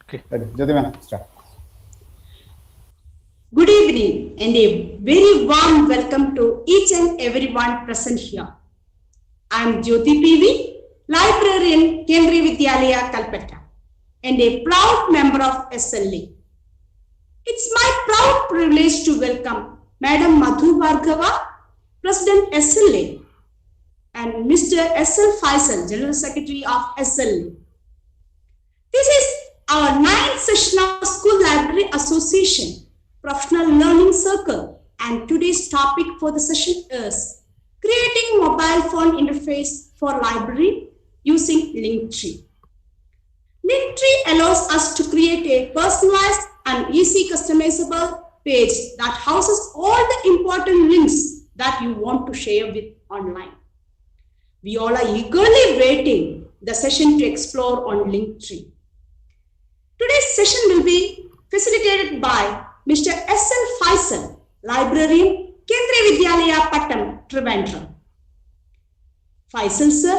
Okay. Jyoti ma'am, start. Good evening and a very warm welcome to each and everyone present here. I am Jyoti PV, librarian, Kendriya Vidyalaya, Kalpetta, and a proud member of SLA. It's my proud privilege to welcome Madam Madhu Bhargava, President SLA, and Mr. S.L. Faisal, General Secretary of SLA. This is our 9th session of School Library Association Professional Learning Circle, and today's topic for the session is creating mobile phone interface for library using Linktree. Linktree allows us to create a personalized and easy customizable page that houses all the important links that you want to share with online. We all are eagerly waiting the session to explore on Linktree. Today's session will be facilitated by Mr. S.L. Faisal, Librarian, Kendriya Vidyalaya, Pattam, Trivandrum. Faisal sir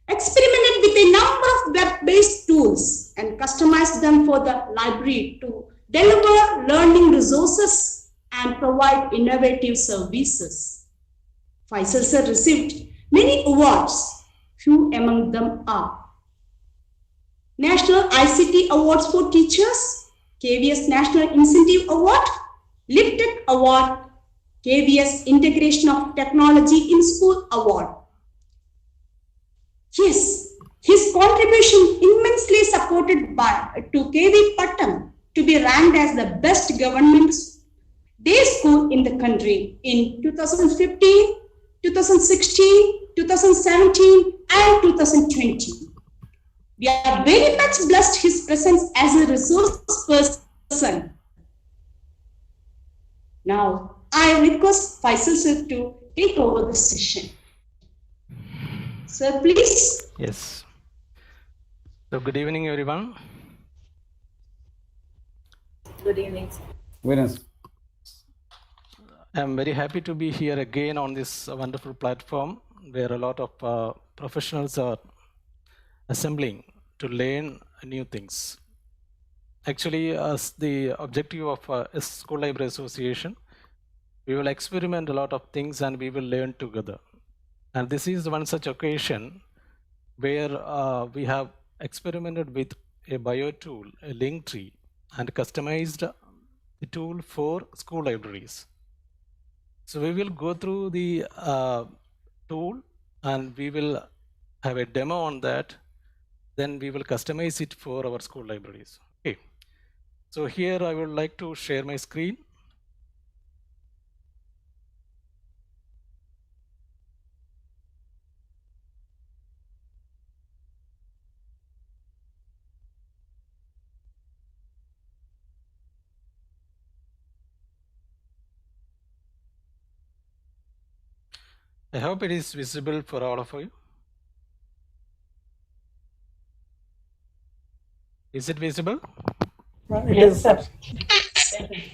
experimented with a number of web-based tools and customized them for the library to deliver learning resources and provide innovative services. Faisal sir received many awards. Few among them are National ICT Awards for Teachers, KVS National Incentive Award, Lifted Award, KVS Integration of Technology in School Award. Yes, his contribution immensely supported to KV Pattam to be ranked as the best government day school in the country in 2015, 2016, 2017 and 2020. We are very much blessed his presence as a resource person. Now, I request Faisal sir to take over the session. Sir, please. Yes. So good evening, everyone. Good evening. Winners. I'm very happy to be here again on this wonderful platform where a lot of professionals are assembling to learn new things. Actually, as the objective of a School Library Association, we will experiment a lot of things and we will learn together. And this is one such occasion where we have experimented with a bio tool, a Linktree, and customized the tool for school libraries. So we will go through the tool and we will have a demo on that. Then we will customize it for our school libraries. Okay. So here I would like to share my screen. I hope it is visible for all of you. Is it visible? Yes, sir.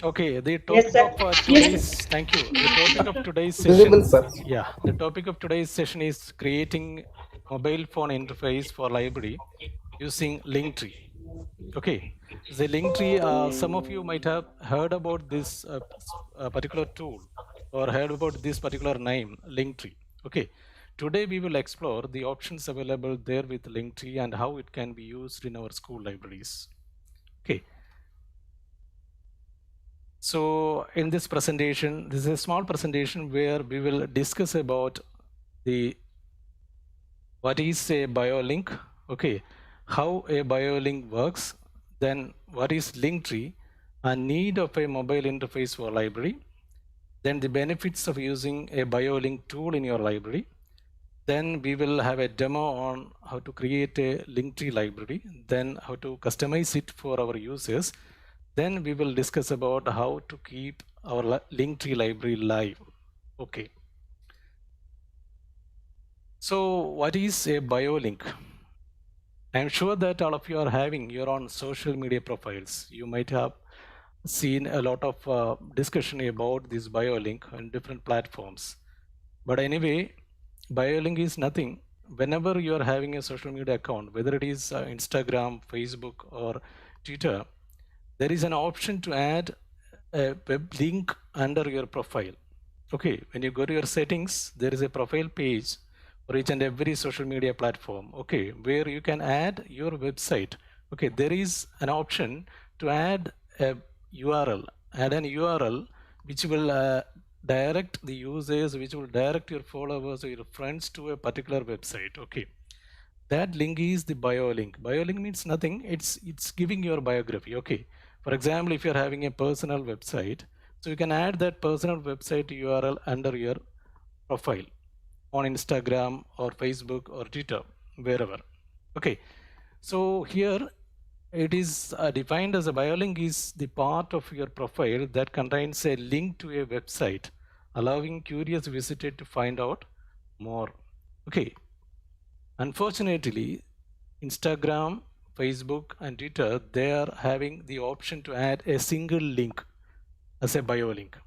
Okay, the topic of today's thank you. The topic of today's Visible, session. sir. Yeah, the topic of today's session is creating mobile phone interface for library using Linktree. Okay, the Linktree. Some of you might have heard about this particular tool or heard about this particular name, Linktree. Okay, today we will explore the options available there with Linktree and how it can be used in our school libraries. Okay. So in this presentation, this is a small presentation where we will discuss about what is a BioLink, okay, how a BioLink works, then what is Linktree, and need of a mobile interface for library, then the benefits of using a BioLink tool in your library. Then we will have a demo on how to create a Linktree library, then how to customize it for our users. Then we will discuss about how to keep our Linktree library live. Okay. So what is a BioLink? I'm sure that all of you are having your own social media profiles. You might have seen a lot of discussion about this BioLink on different platforms. But anyway, BioLink is nothing whenever you are having a social media account, whether it is Instagram, Facebook, or Twitter, there is an option to add a web link under your profile. Okay, when you go to your settings, there is a profile page for each and every social media platform. Okay, where you can add your website. Okay, there is an option to add a URL, add an URL which will direct the users, which will direct your followers or your friends to a particular website. Okay, that link is the bio link. Bio link means nothing. It's giving your biography. Okay, for example, if you're having a personal website, so you can add that personal website URL under your profile on Instagram or Facebook or Twitter, wherever. Okay, so here it is defined as a bio link is the part of your profile that contains a link to a website, allowing curious visitor to find out more. Okay, unfortunately, Instagram, Facebook, and Twitter, they are having the option to add a single link as a bio link.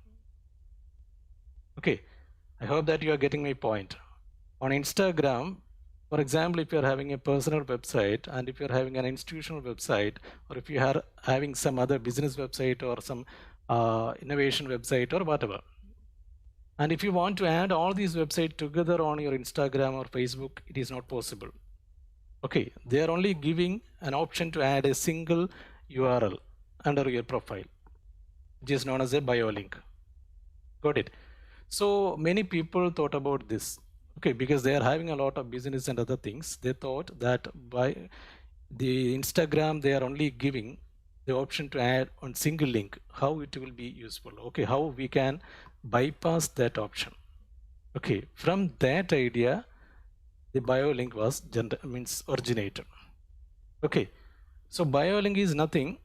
Okay, I hope that you are getting my point. On Instagram, for example, if you're having a personal website and if you're having an institutional website, or if you are having some other business website or some innovation website or whatever, and if you want to add all these websites together on your Instagram or Facebook, it is not possible. Okay, they are only giving an option to add a single URL under your profile, which is known as a bio link. Got it? So many people thought about this. Okay, because they are having a lot of business and other things. They thought that by the Instagram, they are only giving the option to add on single link, how it will be useful. Okay, how we can bypass that option. Okay, from that idea, the bio link was originated. Okay, so bio link is nothing.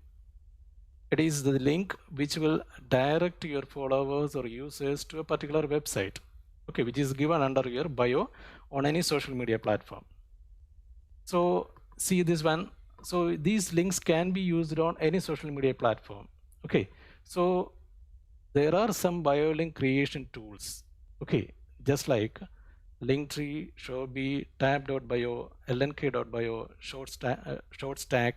It is the link which will direct your followers or users to a particular website. Okay, which is given under your bio on any social media platform. So see this one. So these links can be used on any social media platform. Okay, so there are some bio link creation tools. Okay, just like Linktree, Showbie, Tab.bio, LNK.bio, Shortstack,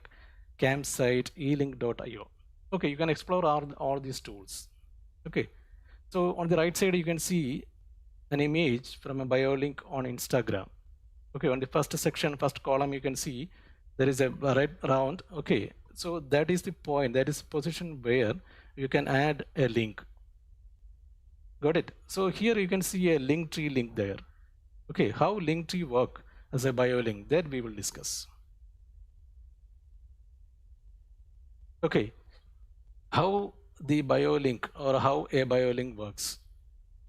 Campsite, elink.io. Okay, you can explore all these tools. Okay, so on the right side you can see an image from a bio link on Instagram. Okay, on the first section, first column, you can see there is a red round. Okay, so that is the point, that is position where you can add a link. Got it? So here you can see a Linktree link there. Okay, how Linktree work as a bio link, that we will discuss. Okay, how the bio link or how a bio link works.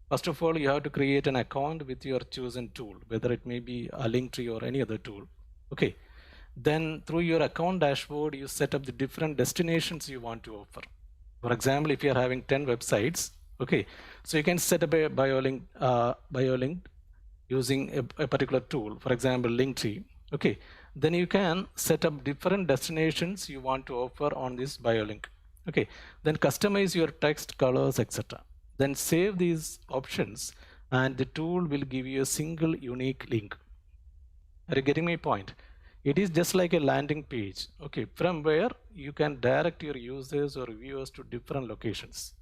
First of all, you have to create an account with your chosen tool, whether it may be a Linktree or any other tool. Okay. Then through your account dashboard, you set up the different destinations you want to offer. For example, if you are having 10 websites, okay, so you can set up a bio link using a particular tool, for example, Linktree. Okay, then you can set up different destinations you want to offer on this bio link. Okay, then customize your text, colors, etc. Then save these options and the tool will give you a single unique link. Are you getting my point? It is just like a landing page, okay, from where you can direct your users or viewers to different locations.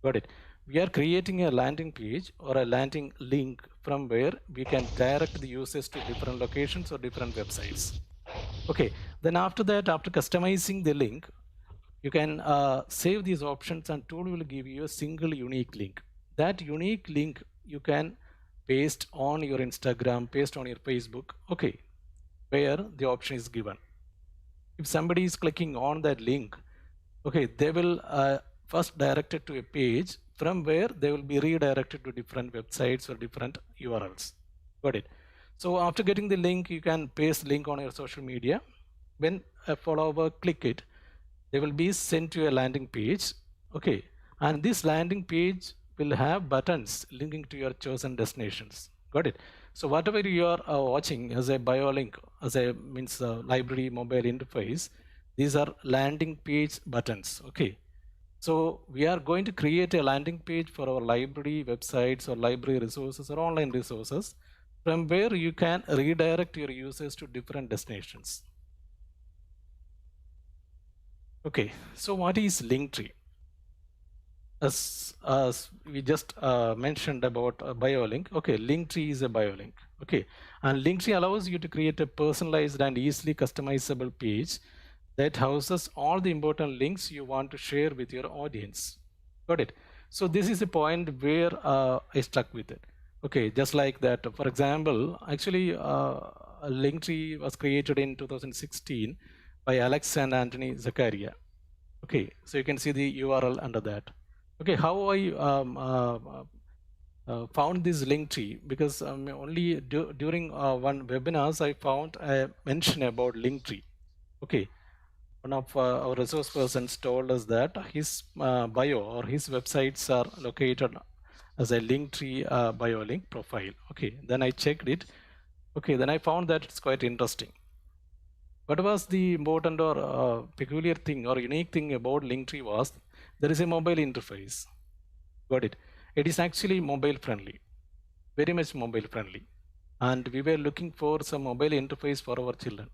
Got it? We are creating a landing page or a landing link from where we can direct the users to different locations or different websites. Okay, then after that, after customizing the link, you can save these options and tool will give you a single unique link. That unique link you can paste on your Instagram, paste on your Facebook, okay, where the option is given. If somebody is clicking on that link, okay, they will first direct it to a page from where they will be redirected to different websites or different URLs. Got it? So after getting the link, you can paste link on your social media. When a follower click it, they will be sent to a landing page. Okay, and this landing page will have buttons linking to your chosen destinations. Got it? So whatever you are watching as a bio link, as a library mobile interface, these are landing page buttons. Okay, so we are going to create a landing page for our library websites or library resources or online resources from where you can redirect your users to different destinations. Okay, so what is Linktree? As we just mentioned about BioLink, okay, Linktree is a BioLink, okay, and Linktree allows you to create a personalized and easily customizable page that houses all the important links you want to share with your audience. Got it? So this is a point where I stuck with it. Okay, just like that. For example, actually, Linktree was created in 2016 by Alex and Anthony Zakaria. Okay, so you can see the URL under that. Okay, how I found this Linktree, because only during one webinars I found a mention about Linktree. Okay, one of our resource persons told us that his bio or his websites are located as a Linktree bio link profile. Okay, then I checked it. Okay, then I found that it's quite interesting. What was the important or peculiar thing or unique thing about Linktree was there is a mobile interface. Got it? It is actually mobile friendly, very much mobile friendly. And we were looking for some mobile interface for our children.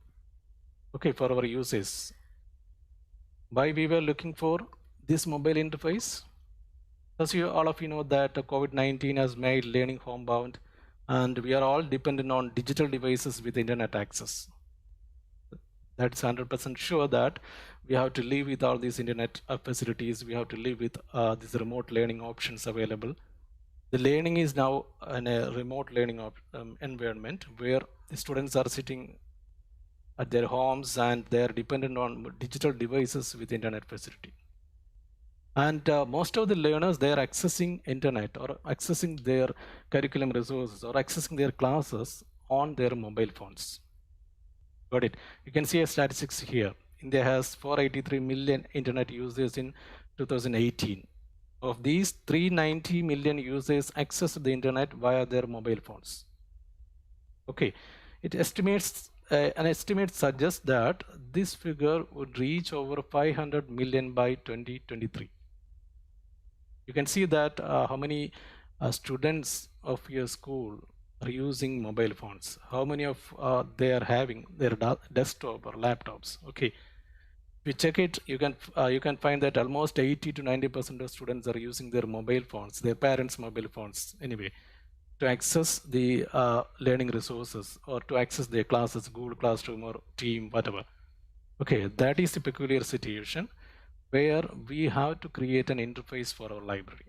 Okay, for our users. Why we were looking for this mobile interface? As you all of you know that COVID-19 has made learning homebound, and we are all dependent on digital devices with internet access. That's 100% sure that we have to live with all these internet facilities. We have to live with these remote learning options available. The learning is now in a remote learning environment where the students are sitting at their homes and they are dependent on digital devices with internet facility. And most of the learners, they are accessing internet or accessing their curriculum resources or accessing their classes on their mobile phones. Got it? You can see a statistics here. India has 483 million internet users in 2018. Of these, 390 million users access the internet via their mobile phones. Okay, it estimates an estimate suggests that this figure would reach over 500 million by 2023. You can see that how many students of your school are using mobile phones, how many of they are having their desktop or laptops. Okay, if you check it, you can find that almost 80 to 90% of students are using their mobile phones, their parents' mobile phones anyway, to access the learning resources or to access their classes, Google Classroom or Team, whatever. Okay, that is the peculiar situation where we have to create an interface for our library.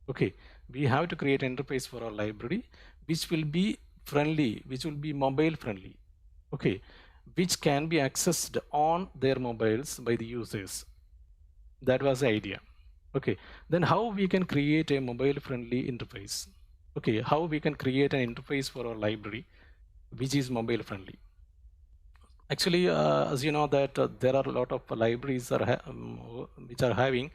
Okay, we have to create an interface for our library which will be friendly, which will be mobile friendly. Okay, which can be accessed on their mobiles by the users. That was the idea. Okay, then how we can create a mobile friendly interface? Okay, how we can create an interface for our library which is mobile friendly? Actually, as you know that there are a lot of libraries which are having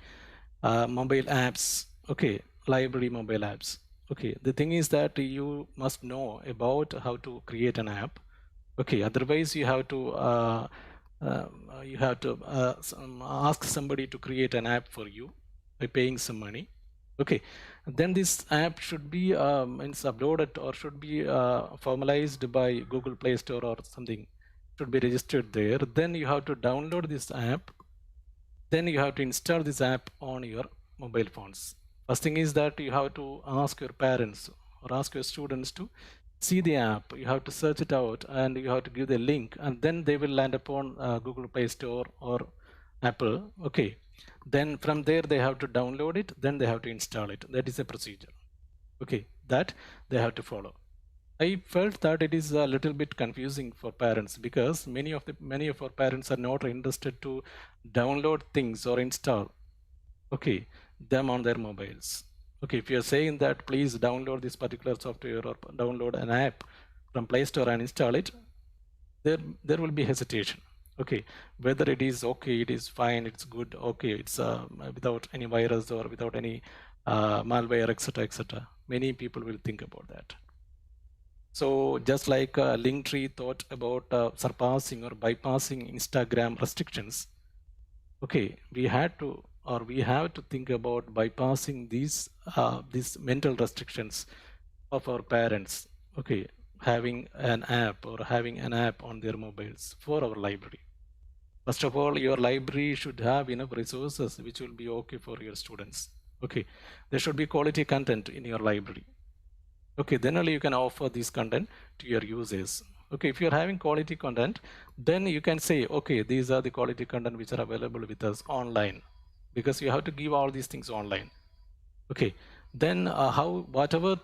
mobile apps. Okay, library mobile apps. Okay, the thing is that you must know about how to create an app. Okay, otherwise you have to ask somebody to create an app for you by paying some money. Okay, then this app should be uploaded or should be formalized by Google Play Store or something, should be registered there. Then you have to download this app. Then you have to install this app on your mobile phones. First thing is that you have to ask your parents or ask your students to see the app. You have to search it out and you have to give the link, and then they will land upon Google Play Store or Apple. Okay, then from there they have to download it, then they have to install it. That is a procedure. Okay, that they have to follow. I felt that it is a little bit confusing for parents because many of our parents are not interested to download things or install them on their mobiles. Okay, if you're saying that please download this particular software or download an app from Play Store and install it, there will be hesitation. Okay, whether it is okay, it is fine, it's good, okay, it's without any virus or without any malware, etc., etc. Many people will think about that. So just like Linktree thought about surpassing or bypassing Instagram restrictions, okay, we have to think about bypassing these mental restrictions of our parents okay, having an app or having an app on their mobiles for our library. First of all, your library should have enough resources which will be okay for your students. Okay, there should be quality content in your library. Okay, then only you can offer this content to your users. Okay, if you're having quality content, then you can say, okay, these are the quality content which are available with us online, because you have to give all these things online. Okay, then whatever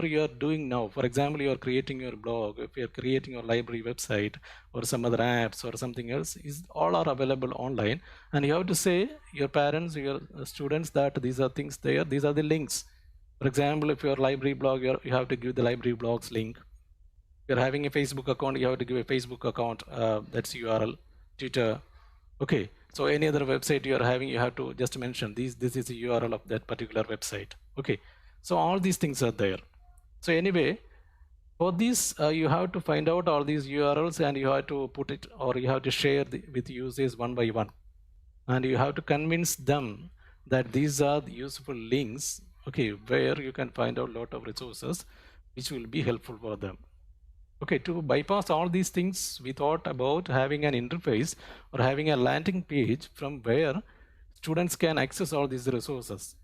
you are doing now, for example, you are creating your blog, if you are creating your library website or some other apps or something else, is all are available online, and you have to say your parents, your students, that these are things there, these are the links. For example, if your library blog, you have to give the library blogs link. If you're having a Facebook account, you have to give a Facebook account, that's URL, Twitter. Okay, so any other website you are having, you have to just mention this is the URL of that particular website. Okay, so all these things are there. So anyway, for this, you have to find out all these URLs, and you have to put it, or you have to share with users one by one, and you have to convince them that these are the useful links, okay, where you can find out a lot of resources which will be helpful for them. Okay, to bypass all these things, we thought about having an interface or having a landing page from where students can access all these resources.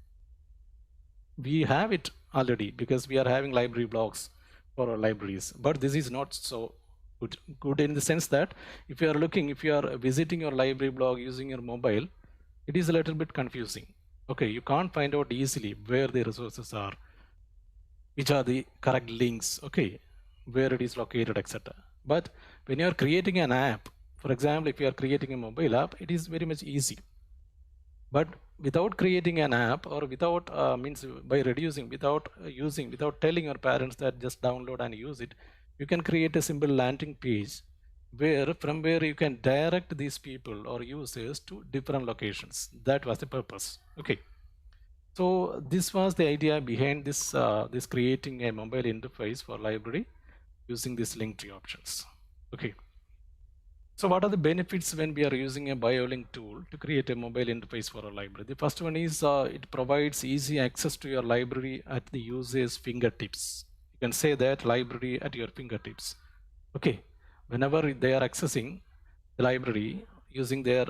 We have it already because we are having library blogs for our libraries, but this is not so good in the sense that if you are visiting your library blog using your mobile, it is a little bit confusing. Okay, you can't find out easily where the resources are, which are the correct links, okay, where it is located, etc. But when you are creating an app, for example, if you are creating a mobile app, it is very much easy. But without creating an app, or without without telling your parents that just download and use it, you can create a simple landing page from where you can direct these people or users to different locations. That was the purpose. Okay. So this was the idea behind this creating a mobile interface for library using this link tree options. Okay. So what are the benefits when we are using a BioLink tool to create a mobile interface for a library? The first one is it provides easy access to your library at the user's fingertips. You can say that library at your fingertips. Okay. Whenever they are accessing the library using their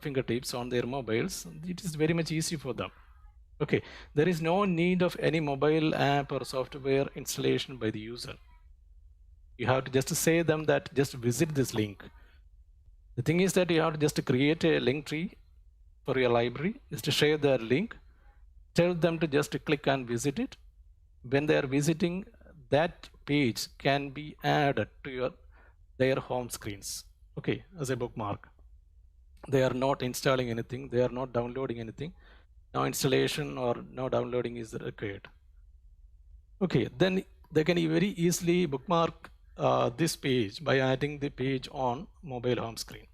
fingertips on their mobiles, it is very much easy for them. Okay. There is no need of any mobile app or software installation by the user. You have to just say them that just visit this link. The thing is that you have to just create a link tree for your library, just to share their link, tell them to just click and visit it. When they are visiting, that page can be added to their home screens, okay, as a bookmark. They are not installing anything, they are not downloading anything. No installation or no downloading is required. Okay, then they can very easily bookmark this page by adding the page on mobile home screen.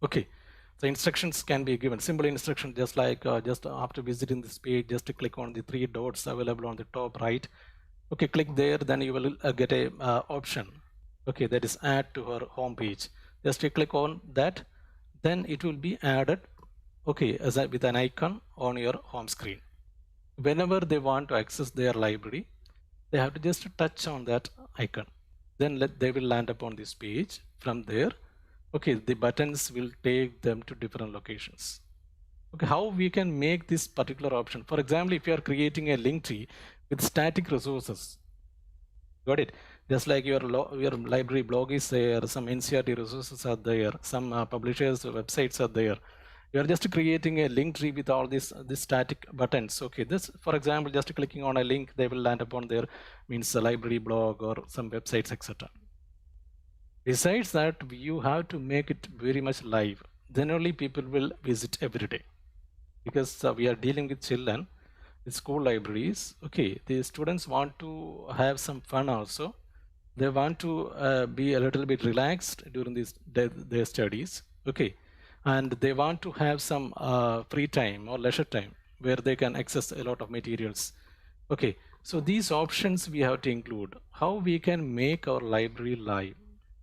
Okay, the instructions can be given, simple instruction, just like just after visiting this page, just to click on the 3 dots available on the top right. Okay, click there, then you will get a option, okay, that is add to her home page. Just to click on that, then it will be added, okay, with an icon on your home screen. Whenever they want to access their library, they have to just touch on that icon. Then they will land upon this page. From there, okay, the buttons will take them to different locations. Okay, how we can make this particular option? For example, if you are creating a link tree with static resources, got it? Just like your library blog is there, some NCERT resources are there, some publishers' websites are there. You are just creating a link tree with all these static buttons. Okay, this, for example, just clicking on a link, they will land upon their a library blog or some websites, etc. Besides that, you have to make it very much live. Then only people will visit every day, because we are dealing with children, with school libraries. Okay, the students want to have some fun also. They want to be a little bit relaxed during their studies. Okay. And they want to have some free time or leisure time where they can access a lot of materials. Okay, so these options we have to include. How we can make our library live?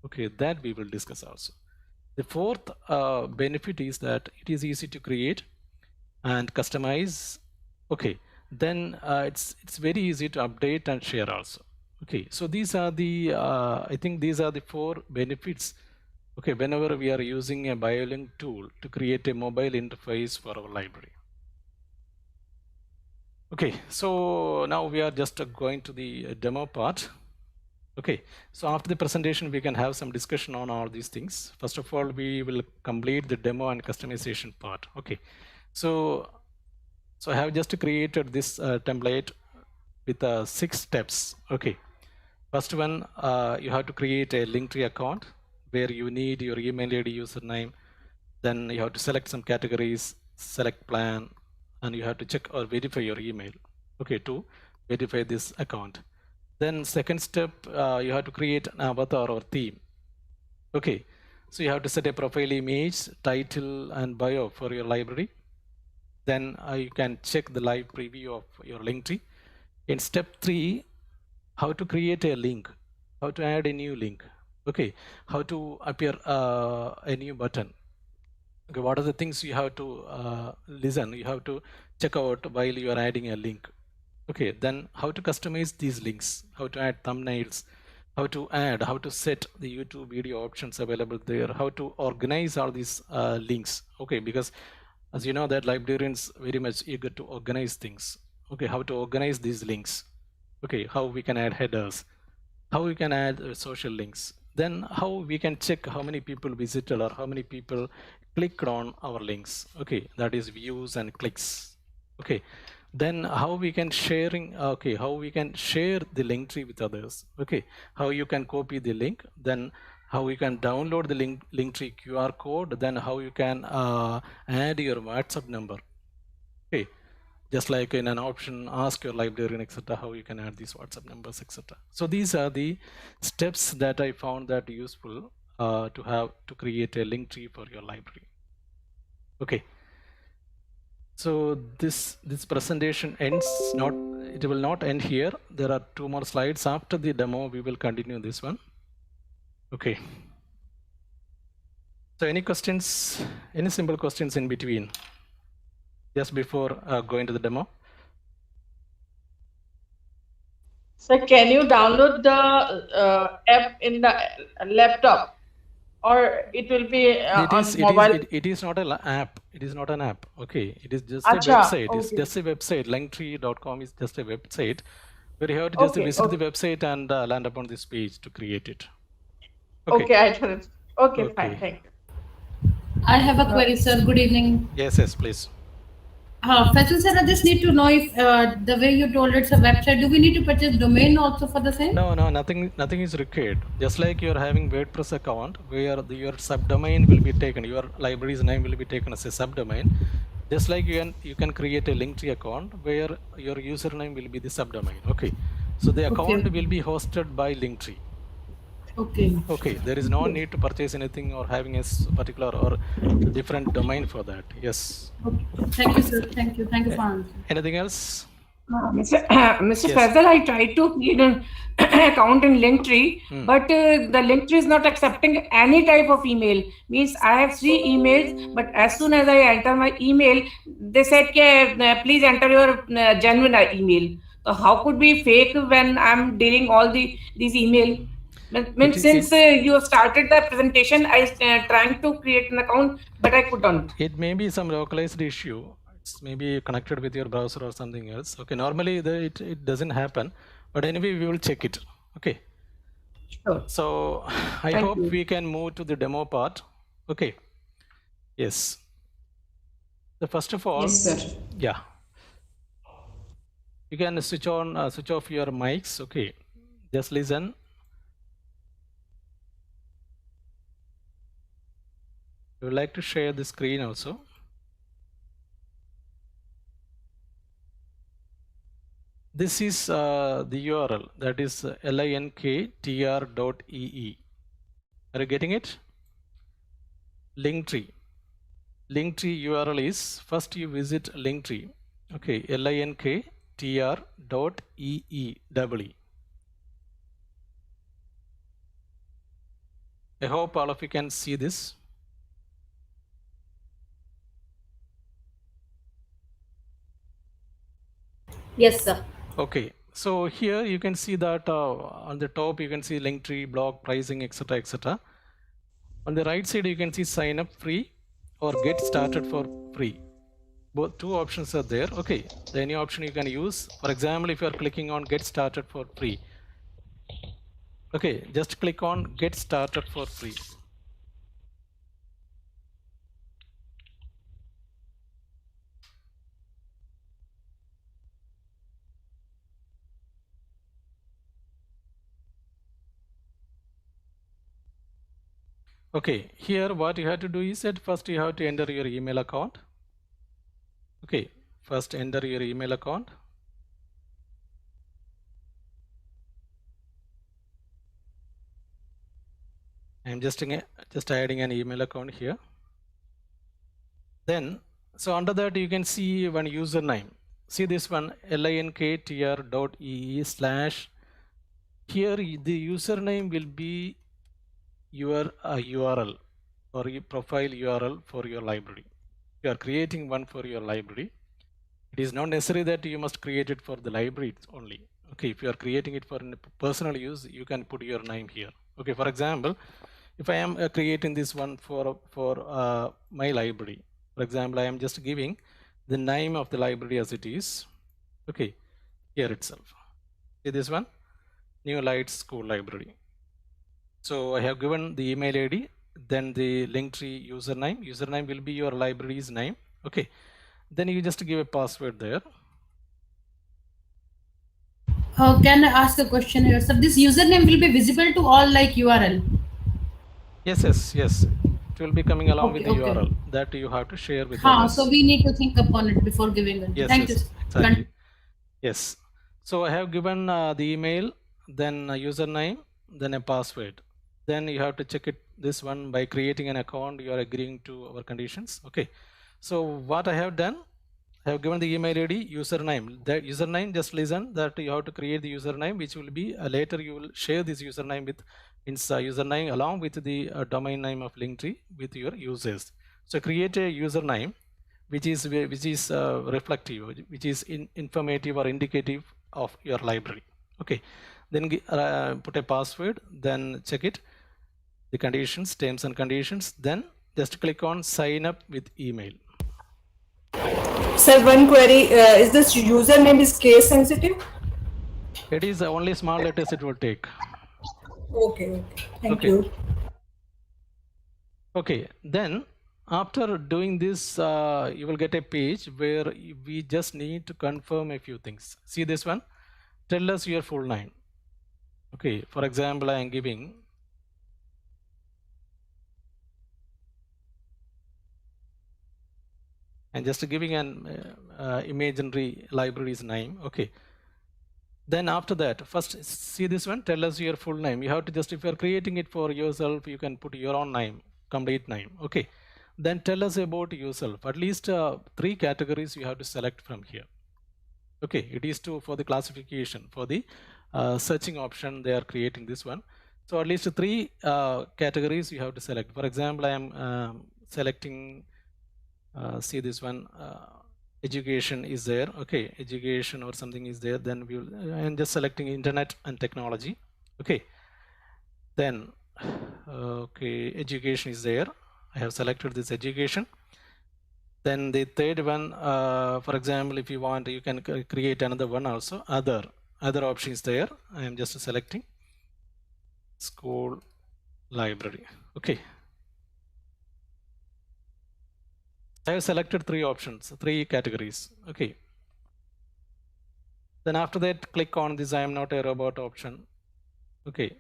Okay, that we will discuss also. The fourth benefit is that it is easy to create and customize. Okay, then it's very easy to update and share also. Okay, so these are the, I think these are the 4 benefits. Okay, whenever we are using a BioLink tool to create a mobile interface for our library. Okay, so now we are just going to the demo part. Okay, so after the presentation, we can have some discussion on all these things. First of all, we will complete the demo and customization part. Okay, so I have just created this template with 6 steps. Okay, first one, you have to create a Linktree account where you need your email ID, username. Then you have to select some categories, select plan, and you have to check or verify your email. Okay, to verify this account. Then second step, you have to create an avatar or theme. Okay, so you have to set a profile image, title, and bio for your library. Then you can check the live preview of your Linktree. In step 3, how to create a link, how to add a new link. Okay, how to appear a new button. Okay, what are the things you have to listen, you have to check out while you are adding a link. Okay, then how to customize these links, how to add thumbnails, how to set the YouTube video options available there, how to organize all these links. Okay, because as you know that librarians very much eager to organize things. Okay, how to organize these links. Okay, how we can add headers, how we can add social links, then how we can check how many people visited or how many people clicked on our links. Okay, that is views and clicks. Okay, then how we can share the link tree with others. Okay, how you can copy the link, then how you can download the link tree QR code, then how you can add your WhatsApp number. Okay, just like in an option, ask your librarian, etc., how you can add these WhatsApp numbers, etc. So these are the steps that I found that useful to create a link tree for your library. Okay, so this presentation ends it will not end here. There are 2 more slides. After the demo, we will continue this one. Okay, so any questions, any simple questions in between, just before going to the demo? So can you download the app in the laptop, or it will be on mobile? It is not an app. It is not an app. Okay, it is just Acha, a website. okay. It's just a website. Linktree.com is just a website where you have to just visit the website and land upon this page to create it. Okay, I got it. Okay, fine, thank you. I have a query, sir. Good evening. Yes, please. Faisal sir, I just need to know if the way you told it's a website, do we need to purchase domain also for the same? No, nothing is required. Just like you're having WordPress account where your subdomain will be taken, your library's name will be taken as a subdomain. Just like you can create a Linktree account where your username will be the subdomain. Okay, so the account will be hosted by Linktree. Okay, there is no need to purchase anything or having a particular or different domain for that. Yes. Okay. Thank you, sir. Thank you for answering. Anything else? Mr. Faisal, I tried to create an account in Linktree, but the Linktree is not accepting any type of email. Means I have 3 emails, but as soon as I enter my email, they said, please enter your genuine email. So how could be fake when I'm dealing all these email? Since you started the presentation, I trying to create an account, but I couldn't. It may be some localized issue. It's maybe connected with your browser or something else. Okay, normally it doesn't happen, but anyway, we will check it. Okay. Sure. So I hope we can move to the demo part. Okay. Yes. So first of all, yes, sir. Yeah. You can switch off your mics. Okay. Just listen. I would like to share the screen also. This is the URL, that is linktr.ee. Are you getting it? Linktree. Linktree URL is, first you visit Linktree. Okay, linktr.ee. I hope all of you can see this. Yes, sir. Okay, So here you can see that on the top you can see Linktree, blog, pricing, etc., etc. On the right side you can see sign up free or get started for free. Both two options are there. Okay, any option you can use. For example, if you are clicking on get started for free, okay, just click on get started for free. Okay, here what you have to do is that first you have to enter your email account. Okay, first enter your email account. I'm just adding an email account here. Then, so under that you can see one username. See this one, linktr.ee/. Here the username will be your URL or your profile URL for your library. You are creating one for your library. It is not necessary that you must create it for the library only. Okay, if you are creating it for personal use, you can put your name here. Okay, for example, if I am creating this one for my library, for example, I am just giving the name of the library as it is. Okay, here itself. See this one, New Light School Library. So I have given the email ID, then the Linktree username. Username will be your library's name. Okay, then you just give a password there. Can I ask a question here? So this username will be visible to all like URL? Yes. It will be coming along with the Okay. URL that you have to share with others. So we need to think upon it before giving it. Yes, Thank yes, you. exactly. Yes. So I have given the email, then a username, then a password. Then you have to check it this one by creating an account. You are agreeing to our conditions. Okay. So what I have done, I have given the email ID, username. That username, just listen that you have to create the username, which will be later you will share this username with username along with the domain name of Linktree with your users. So create a username which is reflective, which is informative or indicative of your library. Okay, then put a password, then check it, the conditions, terms and conditions, then just click on sign up with email. Sir, one query, is this username is case sensitive? It is only small letters it will take. Okay. Thank you. Okay, then after doing this, you will get a page where we just need to confirm a few things. See this one, tell us your full name. Okay, for example, I am giving and just giving an imaginary library's name. Okay, then after that, first see this one, tell us your full name. You have to just, if you are creating it for yourself, you can put your own name, complete name. Okay, then tell us about yourself. At least 3 categories you have to select from here. Okay, it is for the classification, for the searching option, they are creating this one. So at least 3 categories you have to select. For example, I am selecting, see this one, education is there. Okay, education or something is there. Then I am just selecting internet and technology. Okay, then okay, education is there. I have selected this education. Then the third one, for example, if you want, you can create another one also. Other options there. I am just selecting school library. Okay, I have selected 3 options, 3 categories. Okay, then after that, click on this I am not a robot option. Okay,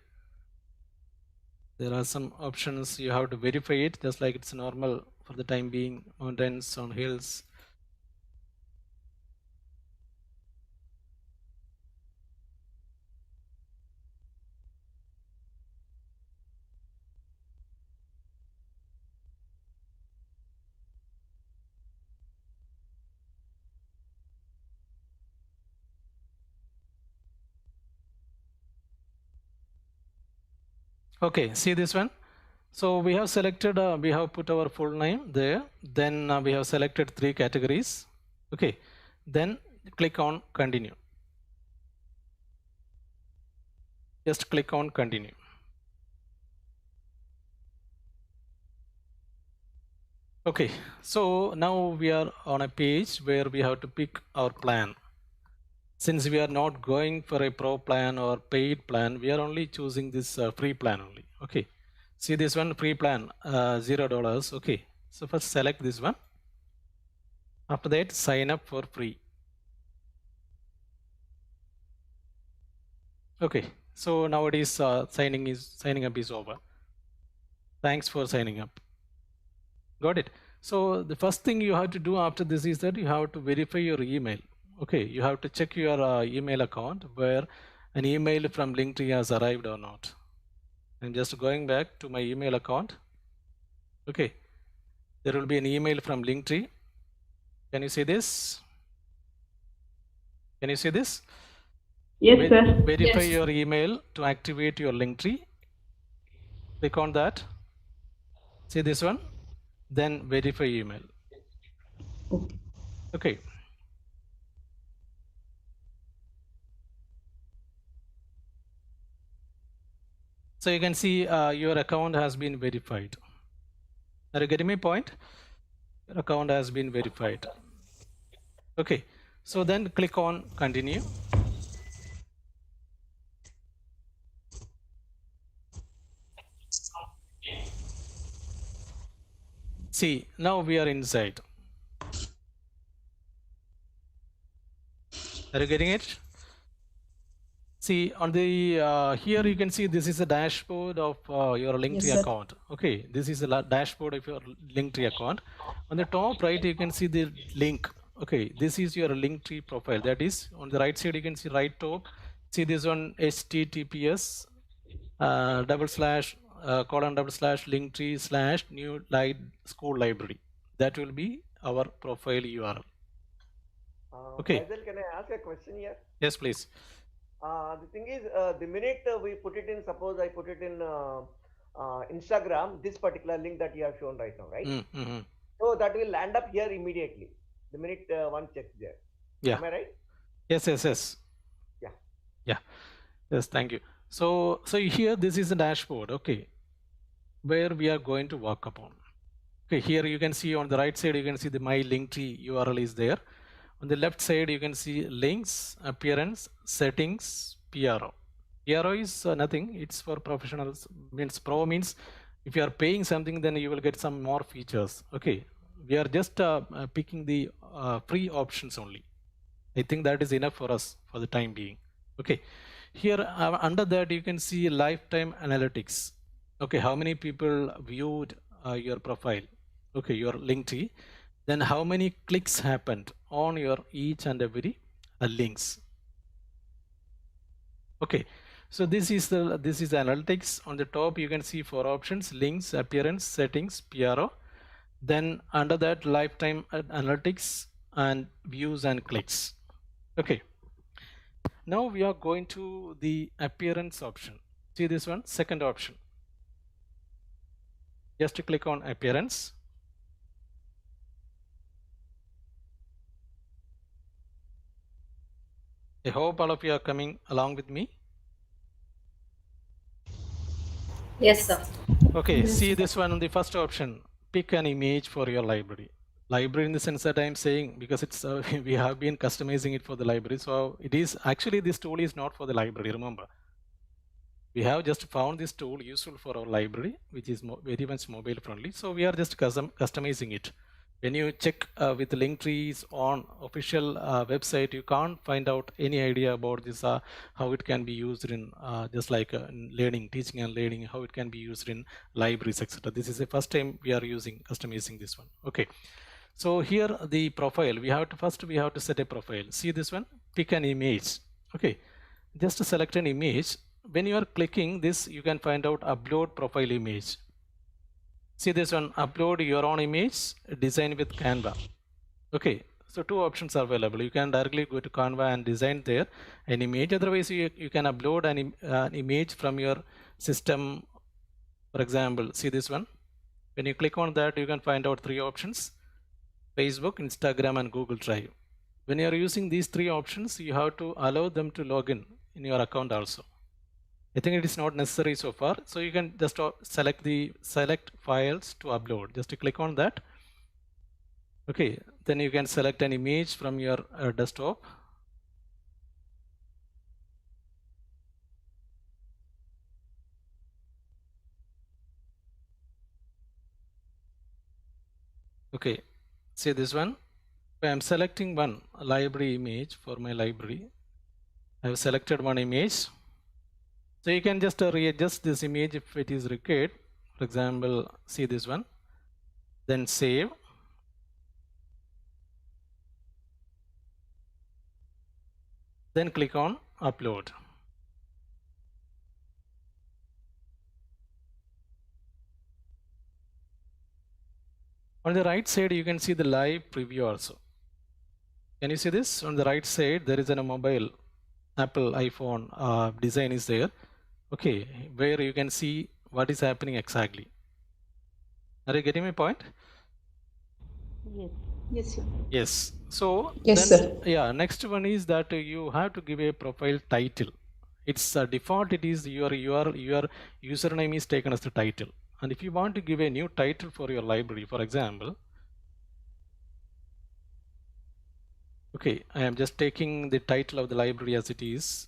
there are some options you have to verify it, just like it's normal for the time being, mountains on hills. Okay, see this one. So we have selected, we have put our full name there. Then we have selected 3 categories. Okay, then click on continue. Just click on continue. Okay, so now we are on a page where we have to pick our plan. Since we are not going for a pro plan or paid plan, we are only choosing this free plan only. Okay, see this one, free plan, $0. Okay, so first select this one. After that, sign up for free. Okay, so nowadays signing up is over. Thanks for signing up. Got it. So the first thing you have to do after this is that you have to verify your email. Okay, you have to check your email account where an email from Linktree has arrived or not. I'm just going back to my email account. Okay, there will be an email from Linktree. Can you see this? Can you see this? Yes, sir. Verify Yes. your email to activate your Linktree. Click on that. See this one? Then verify email. Okay. So you can see your account has been verified. Are you getting my point? Your account has been verified. Okay. So then click on continue. See, now we are inside. Are you getting it? See on the here you can see this is a dashboard of your Linktree sir. account. Okay, this is a dashboard of your Linktree account. On the top right you can see the link. Okay, this is your Linktree profile. That is on the right side you can see right top. See this one HTTPS //Linktree/new school library. That will be our profile URL. Okay. Faisal, can I ask a question here? Yes, please. The thing is, the minute we put it in, suppose I put it in Instagram, this particular link that you have shown right now, right? Mm-hmm. So that will land up here immediately. The minute one checks there. Yeah. Am I right? Yes. Yeah. Yes, thank you. So here this is a dashboard, okay, where we are going to work upon. Okay, here you can see on the right side you can see the my Linktree URL is there. On the left side you can see links, appearance, settings, PRO. PRO is nothing, it's for professionals. Means pro means if you are paying something then you will get some more features. Okay, we are just picking the free options only. I think that is enough for us for the time being. Okay, here under that you can see lifetime analytics. Okay, how many people viewed your profile? Okay, your Linktree. Then how many clicks happened on your each and every links? Okay, so this is analytics. On the top you can see 4 options: links, appearance, settings, PRO. Then under that lifetime analytics and views and clicks. Okay, now we are going to the appearance option. See this one, second option. Just to click on appearance. I hope all of you are coming along with me. Yes, sir. Okay, see this one, the first option, pick an image for your library. Library in the sense that I'm saying, because it's we have been customizing it for the library. So it is actually, this tool is not for the library, remember. We have just found this tool useful for our library, which is very much mobile friendly. So we are just customizing it. When you check with Linktree's on official website, you can't find out any idea about this, how it can be used in just like learning, teaching and learning, how it can be used in libraries, etc. This is the first time we are customizing this one. Okay, so here the profile, we have to set a profile. See this one, pick an image. Okay, just to select an image. When you are clicking this, you can find out upload profile image. See this one, upload your own image, design with Canva. Okay, so 2 options are available. You can directly go to Canva and design there an image. Otherwise, you can upload an image from your system. For example, see this one. When you click on that, you can find out 3 options: Facebook, Instagram, and Google Drive. When you are using these 3 options, you have to allow them to log in your account also. I think it is not necessary so far. So you can just select files to upload. Just to click on that. Okay, then you can select an image from your desktop. Okay, see this one. I am selecting one library image for my library. I have selected one image. So you can just readjust this image if it is required. For example, see this one. Then save. Then click on upload. On the right side, you can see the live preview also. Can you see this? On the right side, there is a mobile Apple iPhone design is there. Okay, where you can see what is happening exactly. Are you getting my point? Yes, sir. Yes. So Yes, then, sir. yeah, next one is that you have to give a profile title. It's default. It is your username is taken as the title. And if you want to give a new title for your library, for example, okay, I am just taking the title of the library as it is.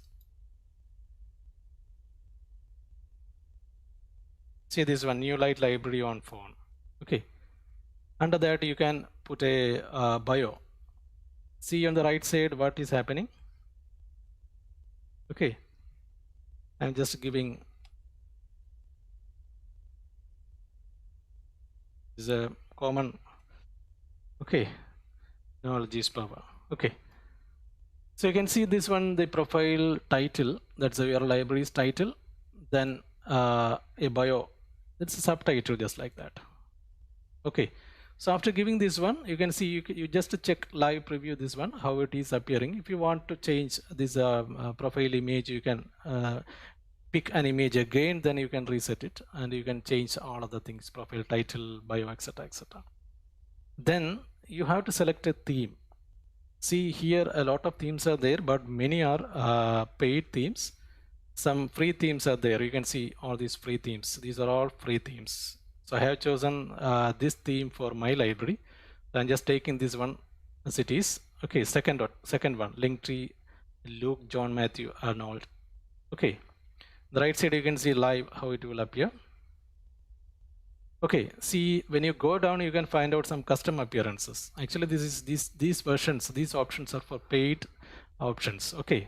See this one, New Light Library on phone. Okay. Under that, you can put a bio. See on the right side what is happening. Okay. I'm just giving is a common. Okay. Knowledge is power. Okay. So you can see this one, the profile title, that's your library's title. Then a bio, that's a subtitle just like that. Okay. So after giving this one, you can see you just check live preview this one, how it is appearing. If you want to change this profile image, you can pick an image again, then you can reset it and you can change all of the things, profile title, bio, etc. etc. Then you have to select a theme. See here a lot of themes are there, but many are paid themes. Some free themes are there. You can see all these free themes. These are all free themes. So I have chosen this theme for my library. So I'm just taking this one as it is. Okay, second one, Linktree, Luke, John, Matthew, Arnold. Okay, the right side you can see live how it will appear. Okay, see when you go down you can find out some custom appearances. Actually these versions, these options are for paid options. Okay,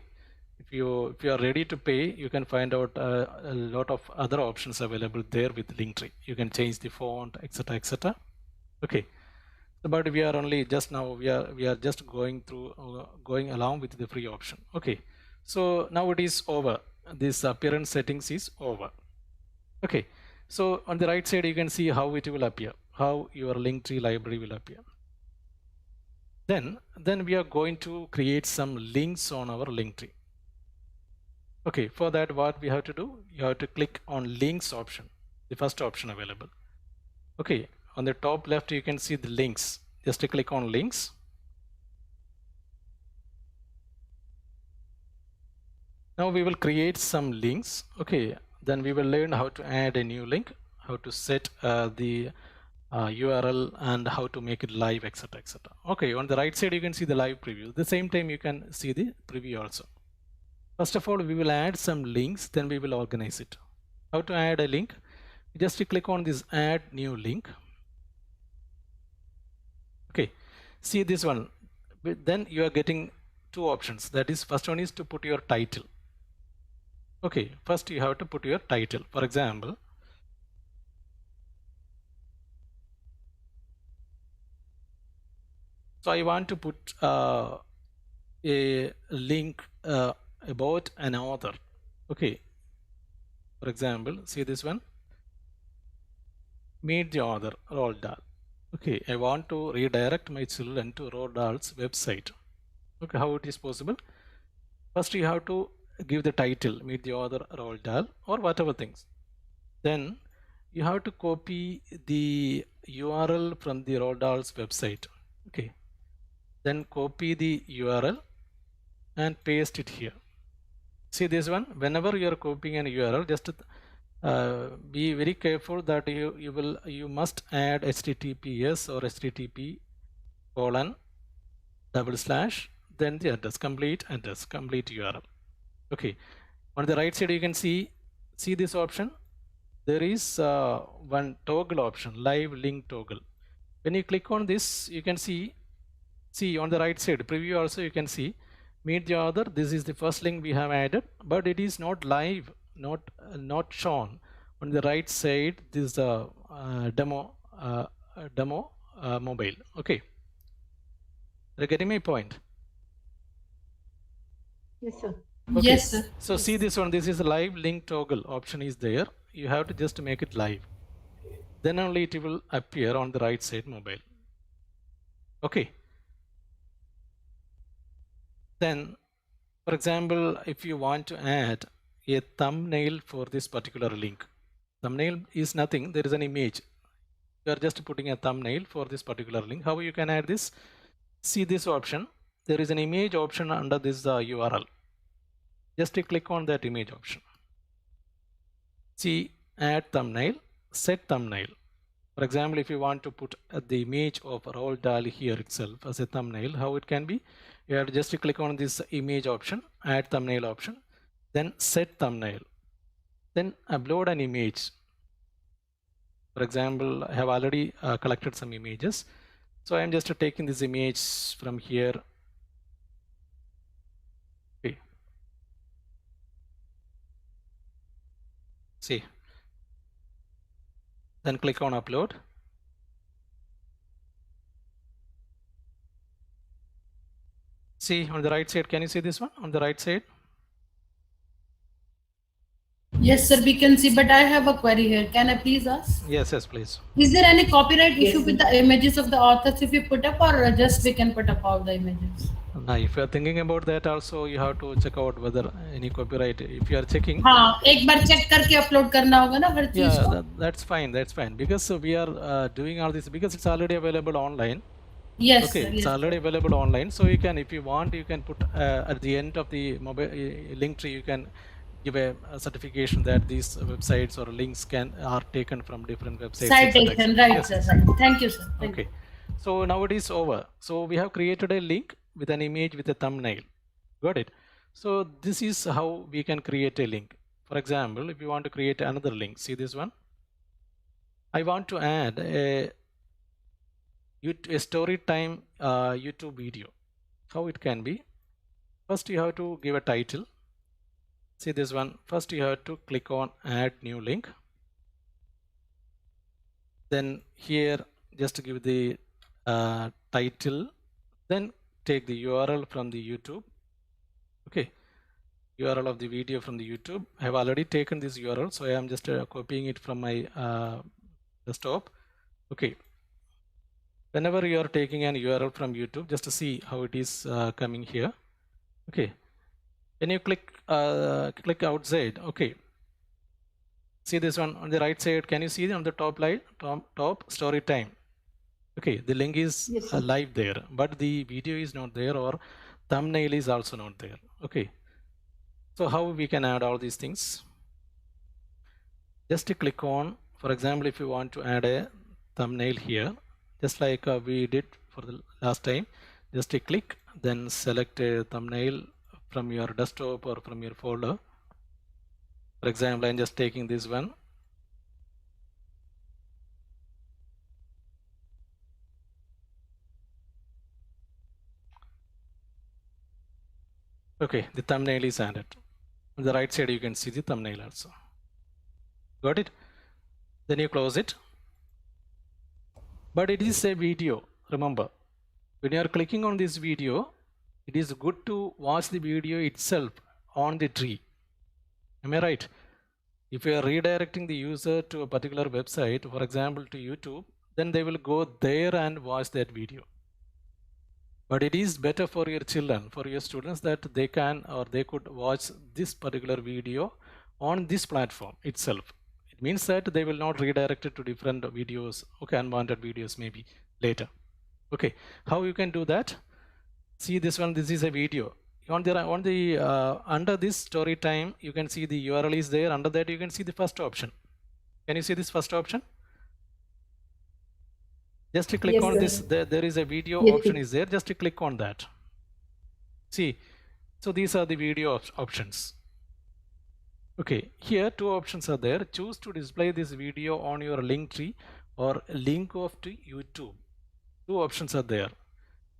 if you are ready to pay, you can find out a lot of other options available there with Linktree. You can change the font, etc. etc. Okay, but we are only just now we are just going along with the free option. Okay, so now it is over. This appearance settings is over. Okay. So on the right side, you can see how it will appear, how your Linktree library will appear. Then we are going to create some links on our Linktree. Okay, for that what we have to do, you have to click on links option, the first option available. Okay, on the top left, you can see the links. Just to click on links. Now we will create some links. Okay. Then we will learn how to add a new link, how to set the URL and how to make it live, etc. etc. Okay, on the right side you can see the live preview. At the same time you can see the preview also. First of all, we will add some links, then we will organize it. How to add a link? Just click on this add new link. Okay, see this one. Then you are getting two options. That is, first one is to put your title. Okay, first you have to put your title. For example, so I want to put a link about an author. Okay, for example, see this one, meet the author, Roald Dahl. Okay, I want to redirect my children to Roald Dahl's website. Okay, how it is possible? First you have to give the title, meet the author Roald Dahl, or whatever things. Then you have to copy the URL from the Roald Dahl's website. Okay. Then copy the URL and paste it here. See this one, whenever you are copying an URL, just be very careful that you must add HTTPS or HTTP : / then the address, complete URL. Okay, on the right side you can see this option. There is one toggle option, live link toggle. When you click on this, you can see on the right side preview also you can see meet the author. This is the first link we have added, but it is not live, not shown on the right side. This is the demo mobile. Okay, are you getting my point? Yes, sir. Okay. Yes, sir. So see this one, this is a live link toggle option is there. You have to just make it live, then only it will appear on the right side mobile. Okay, then for example, if you want to add a thumbnail for this particular link, thumbnail is nothing, there is an image, you are just putting a thumbnail for this particular link. How you can add this? See this option, there is an image option under this URL. Just click on that image option. See, add thumbnail, set thumbnail. For example, if you want to put the image of Roald Dahl here itself as a thumbnail, how it can be? You have to just click on this image option, add thumbnail option, then set thumbnail, then upload an image. For example, I have already collected some images, so I am just taking this image from here. Okay. See, then click on upload. See on the right side, can you see this one on the right side? Yes, sir, we can see, but I have a query here. Can I please ask? Yes, please. Is there any copyright issue Yes. with the images of the authors if you put up, or just we can put up all the images? Now, if you are thinking about that also, you have to check out whether any copyright. If you are checking, हाँ, एक बार check करके upload करना होगा ना हर चीज yeah, को. that's fine, because we are doing all this because it's already available online. Yes, Okay, sir, it's yes. already available online, so you can, if you want, you can put at the end of the mobile link tree, you can give a certification that these websites or links are taken from different websites. Citation, etc. right, Yes. sir, right. Thank you, sir. Thank Okay, so now it is over. So we have created a link with an image with a thumbnail. Got it? So this is how we can create a link. For example, if you want to create another link, see this one. I want to add a story time YouTube video. How it can be? First you have to give a title. See this one. First you have to click on add new link. Then here just give the title. Then take the URL from the YouTube. Okay, URL of the video from the YouTube. I have already taken this URL, so I am just copying it from my desktop. Okay, whenever you are taking an URL from YouTube, just to see how it is coming here. Okay, when you click outside, okay, see this one on the right side, can you see on the top line, top story time? Okay, the link is Yes, live there, but the video is not there, or thumbnail is also not there. Okay, so how we can add all these things? Just to click on, for example, if you want to add a thumbnail here, just like we did for the last time, just to click, then select a thumbnail from your desktop or from your folder. For example, I'm just taking this one. Okay, the thumbnail is added. On the right side, you can see the thumbnail also. Got it? Then you close it. But it is a video. Remember, when you are clicking on this video, it is good to watch the video itself on the tree. Am I right? If you are redirecting the user to a particular website, for example to YouTube, then they will go there and watch that video. But it is better for your children, for your students, that they can or they could watch this particular video on this platform itself. It means that they will not redirect it to different videos, okay, unwanted videos maybe later. Okay, how you can do that? See this one, this is a video. on the under this story time, you can see the URL is there. Under that, you can see the first option. Can you see this first option? Just to click Yes, on sir. this, there is a video Yes, option sir. is there. Just to click on that. See, so these are the video options. Okay, here two options are there. Choose to display this video on your link tree or link off to YouTube. Two options are there.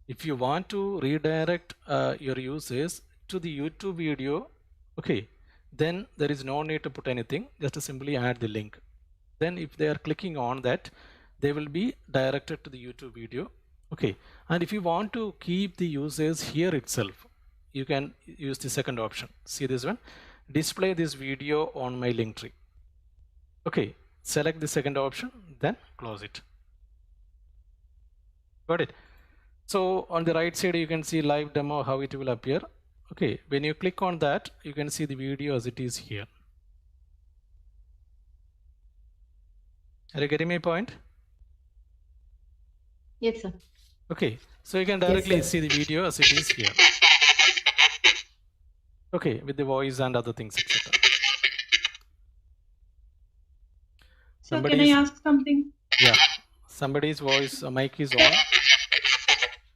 If you want to redirect your users to the YouTube video, okay, then there is no need to put anything, just to simply add the link. Then if they are clicking on that, they will be directed to the YouTube video. Okay, and if you want to keep the users here itself, you can use the second option. See this one, display this video on my link tree. Okay, select the second option, then close it. Got it? So on the right side, you can see live demo, how it will appear. Okay, when you click on that, you can see the video as it is here. Are you getting my point? Yes, sir. Okay, so you can directly sir. see the video as it is here. Okay, with the voice and other things, etc. So can I ask something? Yeah, somebody's voice mic is on.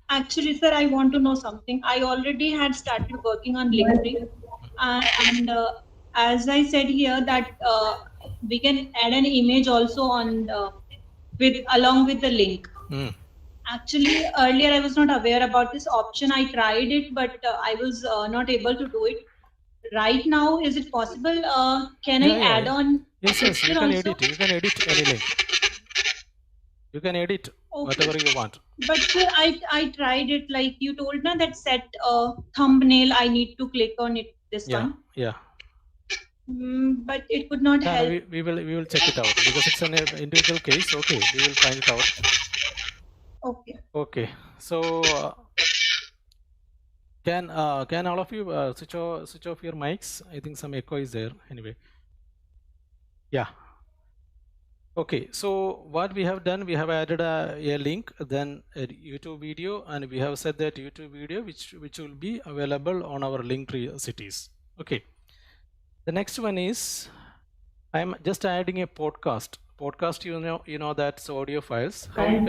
Actually, sir, I want to know something. I already had started working on Linktree, and as I said here that we can add an image also on along with the link. Hmm. Actually, earlier I was not aware about this option. I tried it, but I was not able to do it. Right now, is it possible? Can I add on? Yes, you picture can also? edit. You can edit any link. You can edit whatever you want. But sir, I tried it, like you told me that set thumbnail, I need to click on it, this one. Yeah. But it could not No, help. we will check it out because it's an individual case. Okay, we will find it out. Okay. Okay, so can all of you switch off your mics? I think some echo is there. Anyway, yeah. Okay, so what we have done, we have added a link, then a YouTube video, and we have said that YouTube video which will be available on our Linktree cities. Okay, the next one is I'm just adding a podcast. Podcast, you know that's audio files. How you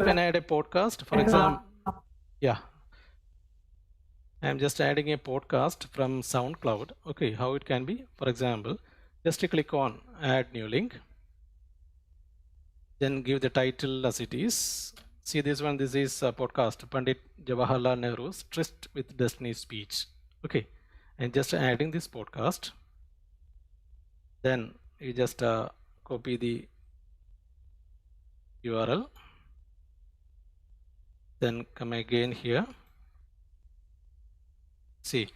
can add a podcast, for example? Yeah, I'm just adding a podcast from SoundCloud. Okay, how it can be? For example, just to click on add new link, then give the title as it is. See this one, this is a podcast, Pandit Jawaharlal Nehru's Tryst with Destiny speech. Okay, and just adding this podcast, then you just copy the URL, then come again here. See,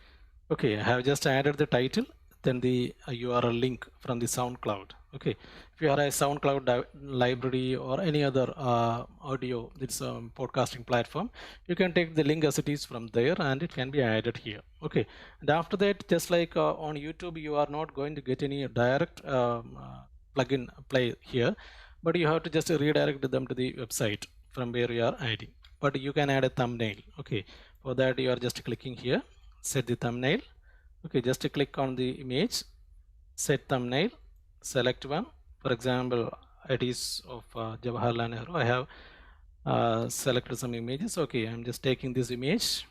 okay, I have just added the title, then the URL link from the SoundCloud. Okay, if you are a SoundCloud library or any other audio, it's a podcasting platform, you can take the link as it is from there and it can be added here. Okay, and after that, just like on YouTube, you are not going to get any direct plugin play here, but you have to just redirect them to the website from where you are adding. But you can add a thumbnail. Okay, for that you are just clicking here, set the thumbnail. Okay, just to click on the image, set thumbnail, select one. For example, it is of Jawaharlal Nehru. I have selected some images. Okay, I'm just taking this image,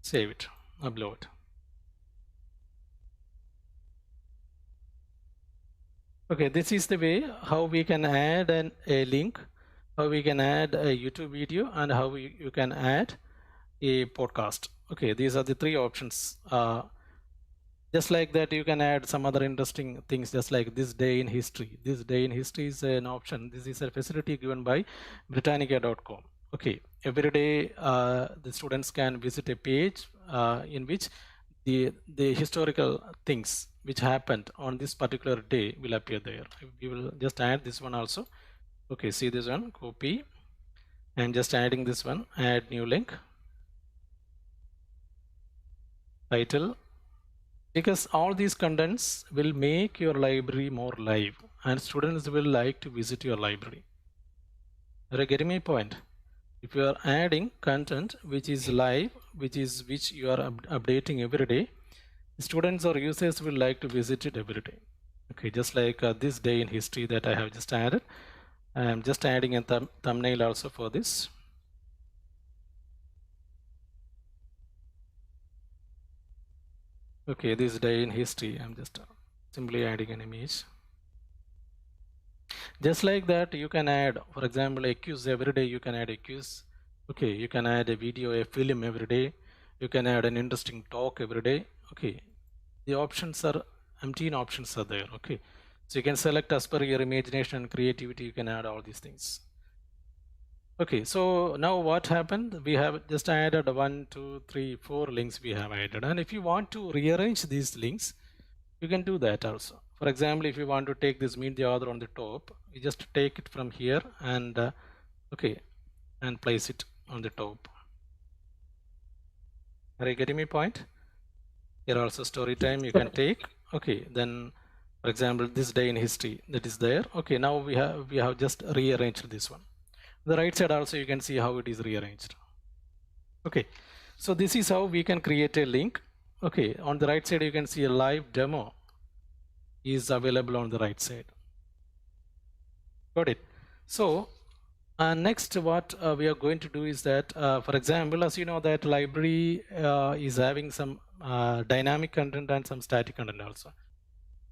save it, upload. Okay, this is the way how we can add a link, how we can add a YouTube video, and how you can add a podcast. Okay, these are the three options. Just like that, you can add some other interesting things, just like this day in history. This day in history is an option. This is a facility given by Britannica.com. Okay, every day the students can visit a page in which the historical things which happened on this particular day will appear there. We will just add this one also. Okay, see this one, copy, and just adding this one, add new link, title, because all these contents will make your library more live and students will like to visit your library. Are you getting my point? if you are adding content which is live, which you are updating every day, students or users will like to visit it every day. Okay, just like this day in history that I have just added. I am just adding a thumbnail also for this. Okay, this day in history, I'm just simply adding an image. Just like that, you can add, for example, a quiz every day. You can add a quiz. Okay, you can add a video, a film every day. You can add an interesting talk every day. Okay, the options are empty options are there. Okay, so you can select as per your imagination and creativity. You can add all these things. Okay, so now what happened? We have just added 1, 2, 3, 4 links we have added, and if you want to rearrange these links, you can do that also. For example, if you want to take this meet the author on the top, you just take it from here and okay, and place it on the top. Are you getting my point? Here also story time you can take. Okay, then for example, this day in history that is there. Okay, now we have just rearranged this one. The right side also you can see how it is rearranged. Okay, so this is how we can create a link. Okay, on the right side you can see a live demo is available on the right side. Got it? So next what we are going to do is that for example, as you know that library is having some dynamic content and some static content also.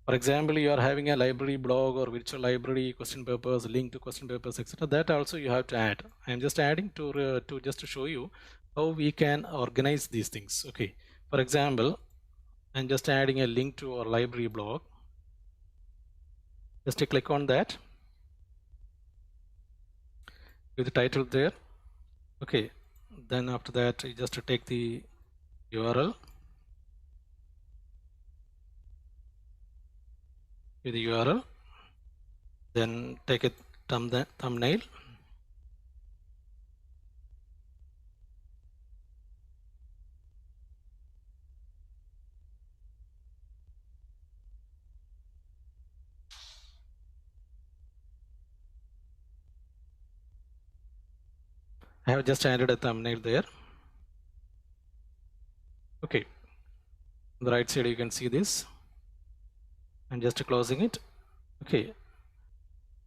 For example, you are having a library blog or virtual library, question papers, link to question papers, etc. That also you have to add. I am just adding to just to show you how we can organize these things. Okay. For example, I'm just adding a link to our library blog. Just to click on that. With the title there. Okay. Then after that, you just take the URL. With the URL, then take a thumbnail. I have just added a thumbnail there. Okay, on the right side you can see this. I'm just closing it. Okay,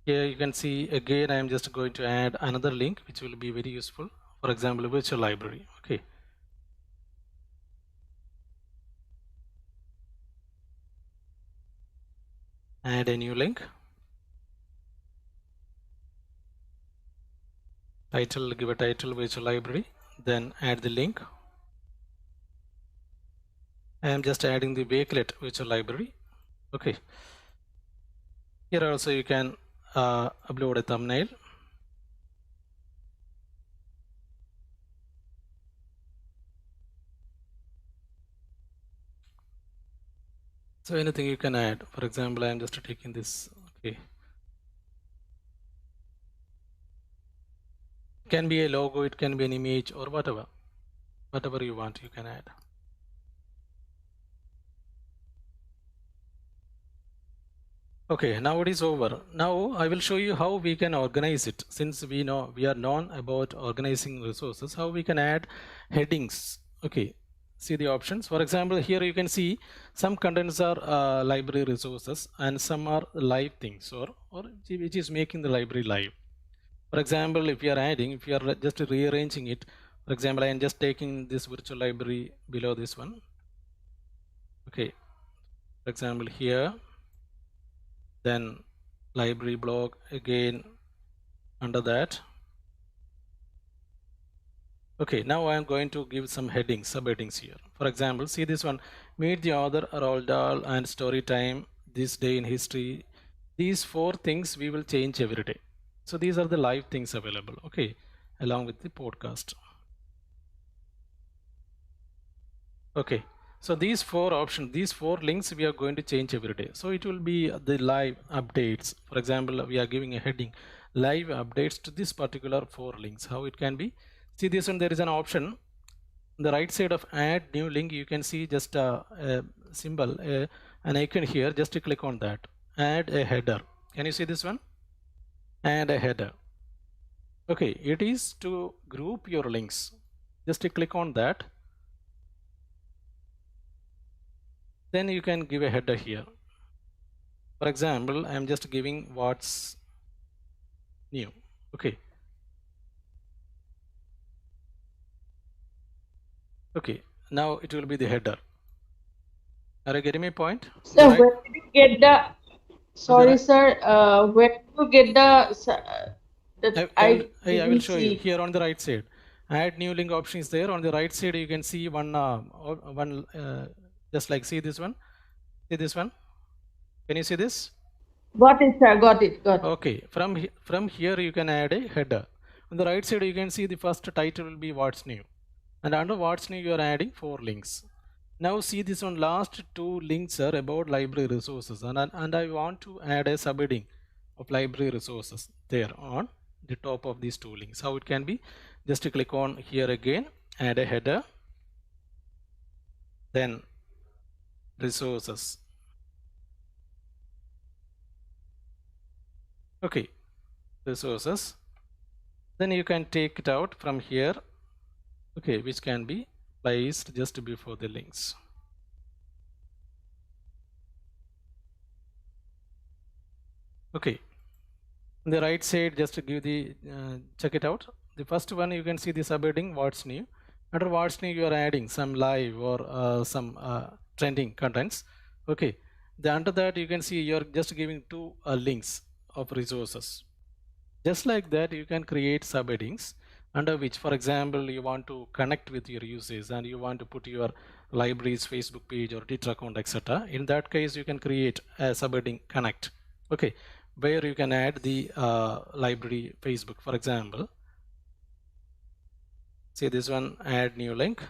here you can see again I am just going to add another link which will be very useful. For example, virtual library. Okay, add a new link. Title, give a title virtual library, then add the link. I am just adding the Wakelet virtual library. Okay, here also you can upload a thumbnail. So anything you can add. For example, I am just taking this. Okay, it can be a logo, it can be an image or whatever you want you can add. Okay, now it is over. Now I will show you how we can organize it. Since we are known about organizing resources, how we can add headings. Okay, see the options. For example, here you can see some contents are library resources and some are live things or which is making the library live. For example, if you are just rearranging it, for example, I am just taking this virtual library below this one. Okay, for example, here, then library blog again under that. Okay, now I am going to give some headings, subheadings here. For example, see this one, meet the author, Roald Dahl, and story time, this day in history. These 4 things we will change every day. So these are the live things available, okay, along with the podcast. Okay, so these 4 options, these 4 links we are going to change every day. So it will be the live updates. For example, we are giving a heading, live updates to this particular 4 links. How it can be? See this one, there is an option on the right side of add new link. You can see just a symbol, an icon here. Just to click on that, add a header. Can you see this one? Add a header. Okay, it is to group your links. Just click on that. Then you can give a header here. For example, I am just giving what's new. Okay. Okay, now it will be the header. Are you getting my point? Sir, Right. where did you get the? Sorry, sir. Where did you get the? I will didn't show you see. here on the right side. Add new link option is there. On the right side, you can see one just like see this one. See this one. Can you see this? Got it, sir. Got it. Got it. Okay. From here you can add a header. On the right side, you can see the first title will be what's new, and under what's new you are adding 4 links. Now see this one, last 2 links are about library resources, and I want to add a subheading of library resources there on the top of these 2 links. How it can be? Just click on here again, add a header, then resources. Okay, resources. Then you can take it out from here, okay, which can be placed just before the links. Okay, on the right side, just to give the check it out. The first one you can see the subheading what's new. Under what's new you are adding some live or some trending contents. Okay, then under that you can see you are just giving 2 links of resources. Just like that, you can create subheadings under which, for example, you want to connect with your users and you want to put your library's Facebook page or Twitter account, etc. In that case, you can create a subheading connect. Okay, where you can add the library Facebook, for example. See this one, add new link.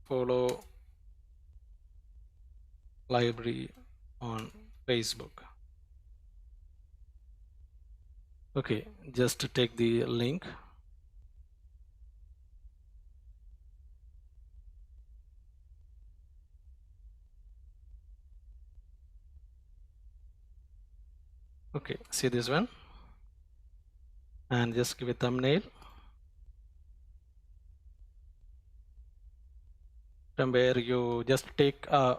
Follow library on Facebook. Okay, just to take the link. Okay, see this one and just give a thumbnail from where you just take a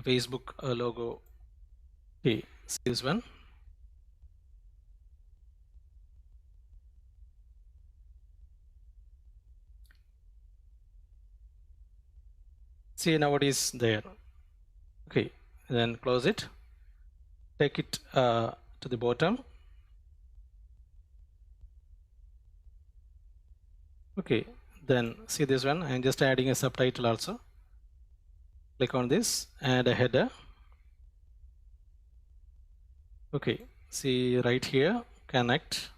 Facebook logo. Okay, see this one. See, now it is there. Okay, then close it, take it to the bottom. Okay, then see this one, I'm just adding a subtitle also. Click on this, add a header. Okay, see right here, connect.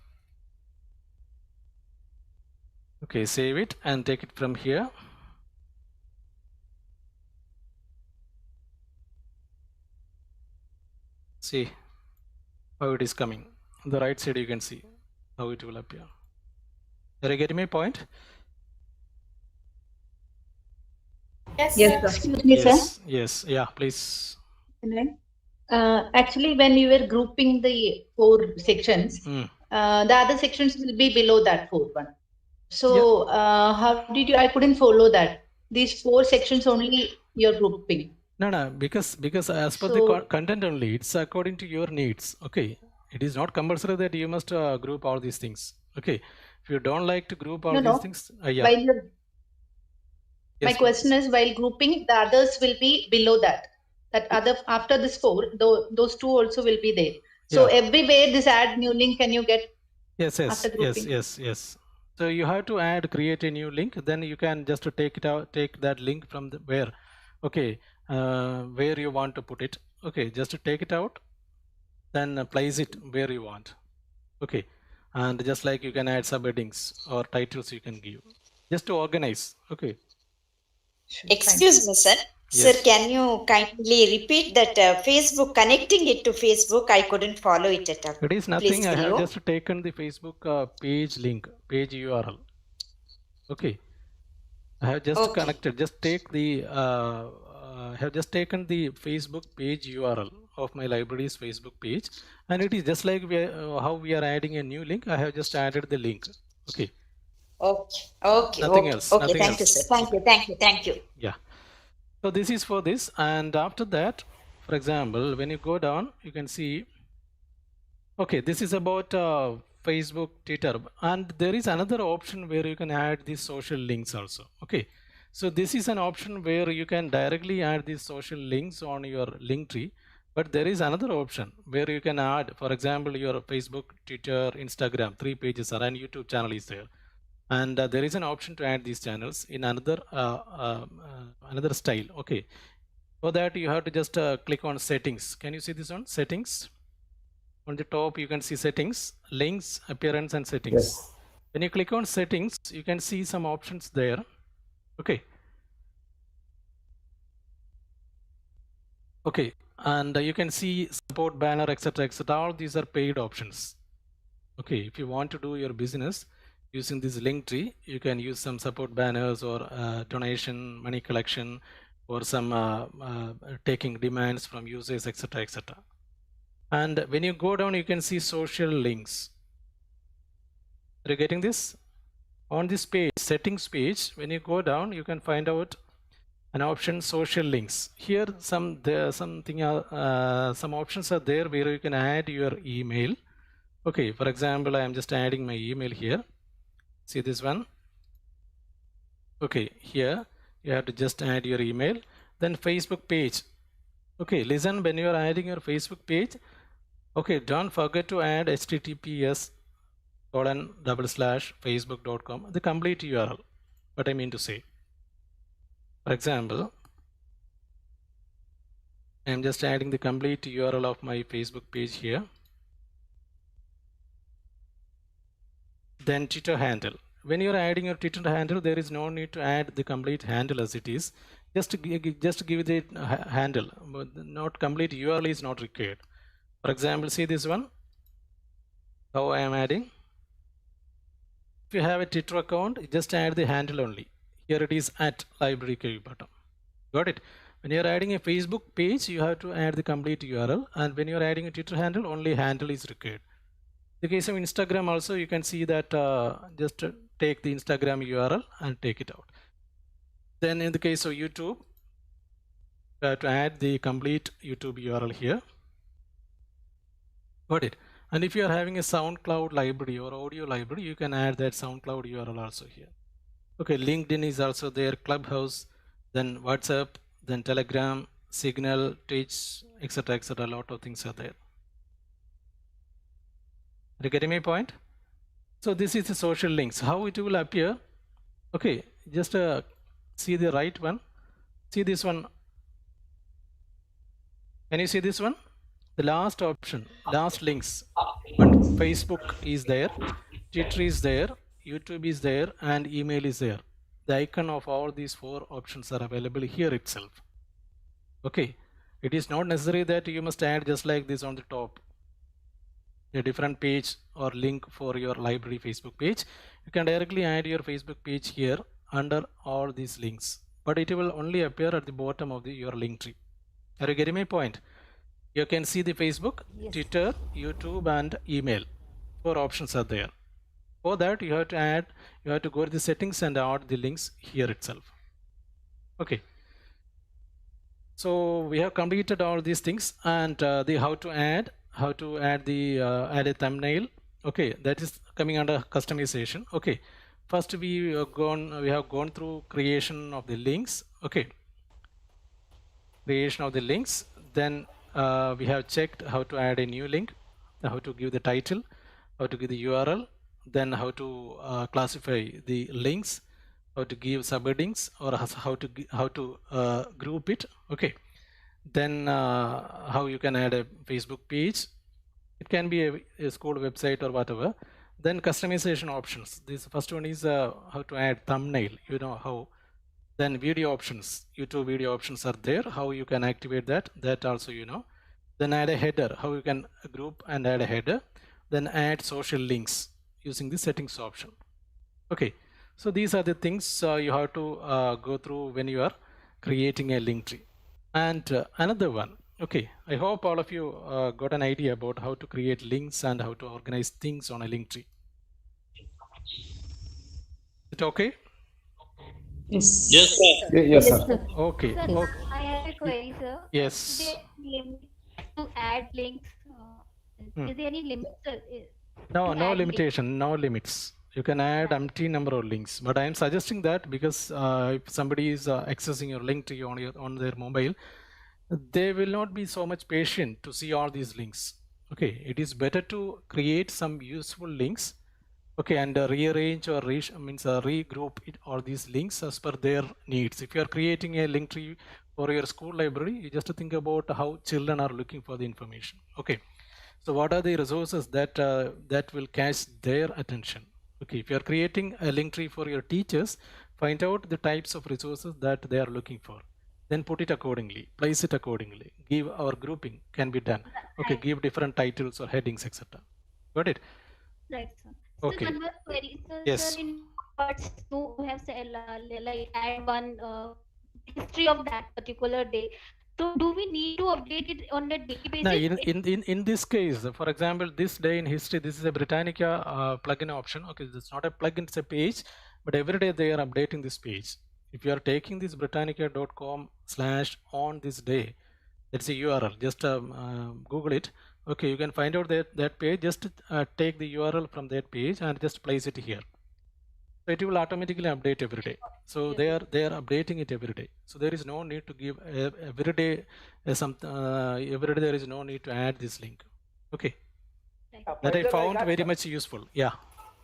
Okay, save it and take it from here. See how it is coming. On the right side you can see how it will appear. Are you getting my point? Yes, Yes, sir. excuse me, sir. Yes, yeah, please. Actually, when you were grouping the 4 sections, the other sections will be below that 4th one. So, how did you? I couldn't follow that. These 4 sections only you're grouping. No, because as per the content only, it's according to your needs. Okay, it is not compulsory that you must group all these things. Okay, if you don't like to group all these things, yeah. While my question is, while grouping, the others will be below that. That other after this 4, those 2 also will be there. So everywhere this add new link, can you get? Yes. So you have to create a new link. Then you can just take it out, take that link from the where. Okay, where you want to put it. Okay, just to take it out, then place it where you want. Okay, and just like you can add subheadings or titles you can give, just to organize. Okay. Excuse me, sir. Yes. Sir, can you kindly repeat that Facebook, connecting it to Facebook? I couldn't follow it at all. It is nothing. Please, I have you? just taken the Facebook page link, page URL. Okay. I have just connected. Just take the. I have just taken the Facebook page URL of my library's Facebook page, and it is just like how we are adding a new link. I have just added the link. Okay. Okay. Nothing else. Okay. Nothing Thank you, else. sir. Thank you. Yeah. So this is for this, and after that, for example, when you go down, you can see. Okay, this is about Facebook, Twitter, and there is another option where you can add these social links also. Okay, so this is an option where you can directly add these social links on your link tree, but there is another option where you can add, for example, your Facebook, Twitter, Instagram, 3 pages are, and YouTube channel is there, and there is an option to add these channels in another another style. Okay, for that you have to just click on settings. Can you see this one? Settings. On the top you can see settings, links, appearance, and settings. Yes. When you click on settings, you can see some options there. Okay. Okay, and you can see support banner, etc. All these are paid options. Okay, if you want to do your business using this link tree, you can use some support banners or donation, money collection, or some taking demands from users, etc. And when you go down, you can see social links. Are you getting this? On this page, settings page, when you go down, you can find out an option, social links. Here, some options are there where you can add your email. Okay, for example, I am just adding my email here. See this one? Okay, here you have to just add your email. Then Facebook page. Okay, listen, when you are adding your Facebook page, okay, don't forget to add https://facebook.com, the complete URL, what I mean to say. For example, I am just adding the complete URL of my Facebook page here. Then Twitter handle. When you are adding your Twitter handle, there is no need to add the complete handle as it is. Just give the handle, but not complete URL is not required. For example, see this one, how I am adding. If you have a Twitter account, just add the handle only. Here it is @libraryKVPatham. Got it? When you are adding a Facebook page, you have to add the complete URL, and when you are adding a Twitter handle, only handle is required. In the case of Instagram also, you can see that just take the Instagram URL and take it out. Then in the case of YouTube, you have to add the complete YouTube URL here. Got it? And if you are having a SoundCloud library or audio library, you can add that SoundCloud URL also here. Okay, LinkedIn is also there, Clubhouse, then WhatsApp, then Telegram, Signal, Twitch, etc. A lot of things are there. Are you getting my point? So this is the social links. How it will appear? Okay, just see the right one. See this one. Can you see this one? The last option, last links. But Facebook is there, Twitter is there, YouTube is there, and email is there. The icon of all these 4 options are available here itself. Okay, it is not necessary that you must add just like this on the top, a different page or link for your library Facebook page. You can directly add your Facebook page here under all these links, but it will only appear at the bottom of your link tree. Are you getting my point? You can see the Facebook, yes, Twitter, YouTube, and email. 4 options are there. For that, you have to go to the settings and add the links here itself. Okay. So we have completed all these things, and how to add add a thumbnail. Okay, that is coming under customization. Okay, first we have gone through creation of the links. Okay, creation of the links. Then we have checked how to add a new link, how to give the title, how to give the URL, then how to classify the links, how to give subheadings, or how to group it. Okay, then how you can add a Facebook page. It can be a school website or whatever. Then customization options. This first one is how to add thumbnail. You know how. Then video options, YouTube video options are there. How you can activate that also you know. Then add a header, how you can group and add a header. Then add social links using the settings option. Okay, so these are the things you have to go through when you are creating a link tree. And another one, Okay, I hope all of you got an idea about how to create links and how to organize things on a link tree. Is it okay? Yes. Yes, sir. Yes, sir. Okay. Sir, Okay. I have a query, sir. Yes. Is there any limit to add links? Is there any limit, sir? No, to no add limitation, no limits. You can add empty number of links, but I am suggesting that because if somebody is accessing your link tree on their mobile, they will not be so much patient to see all these links. Okay, it is better to create some useful links. Okay, and rearrange or regroup all these links as per their needs. If you are creating a link tree for your school library, you just think about how children are looking for the information. Okay, so what are the resources that will catch their attention? Okay, if you are creating a link tree for your teachers, find out the types of resources that they are looking for. Then put it accordingly, place it accordingly. Give our grouping can be done. Okay, give different titles or headings, etc. Got it? Right, sir. Okay. So one more query, sir. Yes. Sir, in words, you have said like add one history of that particular day. So do we need to update it on a daily basis? Now, in this case, for example, this day in history, this is a Britannica plugin option. Okay, it's not a plugin, it's a page, but every day they are updating this page. If you are taking this britannica.com/on this day, that's a URL. Just Google it. Okay, you can find out that page. Just take the URL from that page and just place it here. So it will automatically update every day. So they are updating it every day. So there is no need to give every day every day there is no need to add this link. Okay. That I found very much useful. Yeah.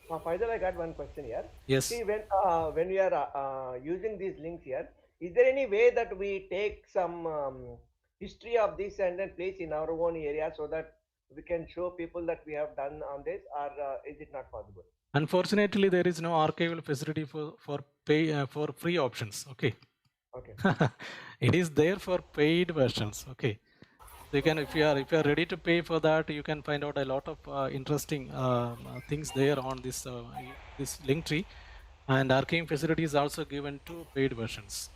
Faisal, I got one question here. Yes. See, when we are using these links here, is there any way that we take some history of this and then place in our own area so that we can show people that we have done on this, or is it not possible? Unfortunately, there is no archival facility for free options. Okay. Okay. It is there for paid versions. Okay. So you can, if you are ready to pay for that, you can find out a lot of interesting things there on this this link tree, and archiving facility is also given to paid versions.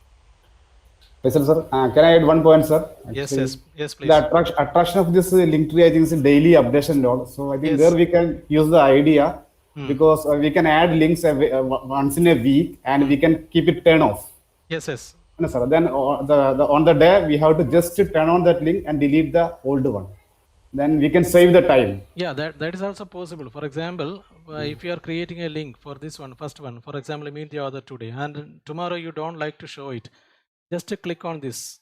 Yes, sir. Can I add one point, sir? Actually, Yes, please. The attraction of this link tree, I think, is a daily updation load. So I think there we can use the idea because we can add links once in a week and we can keep it turn off. Yes. No, sir. Then on the day we have to just turn on that link and delete the old one. Then we can save the time. Yeah, that is also possible. For example, if you are creating a link for this one, first one, for example, meet the author today, and tomorrow you don't like to show it, just click on this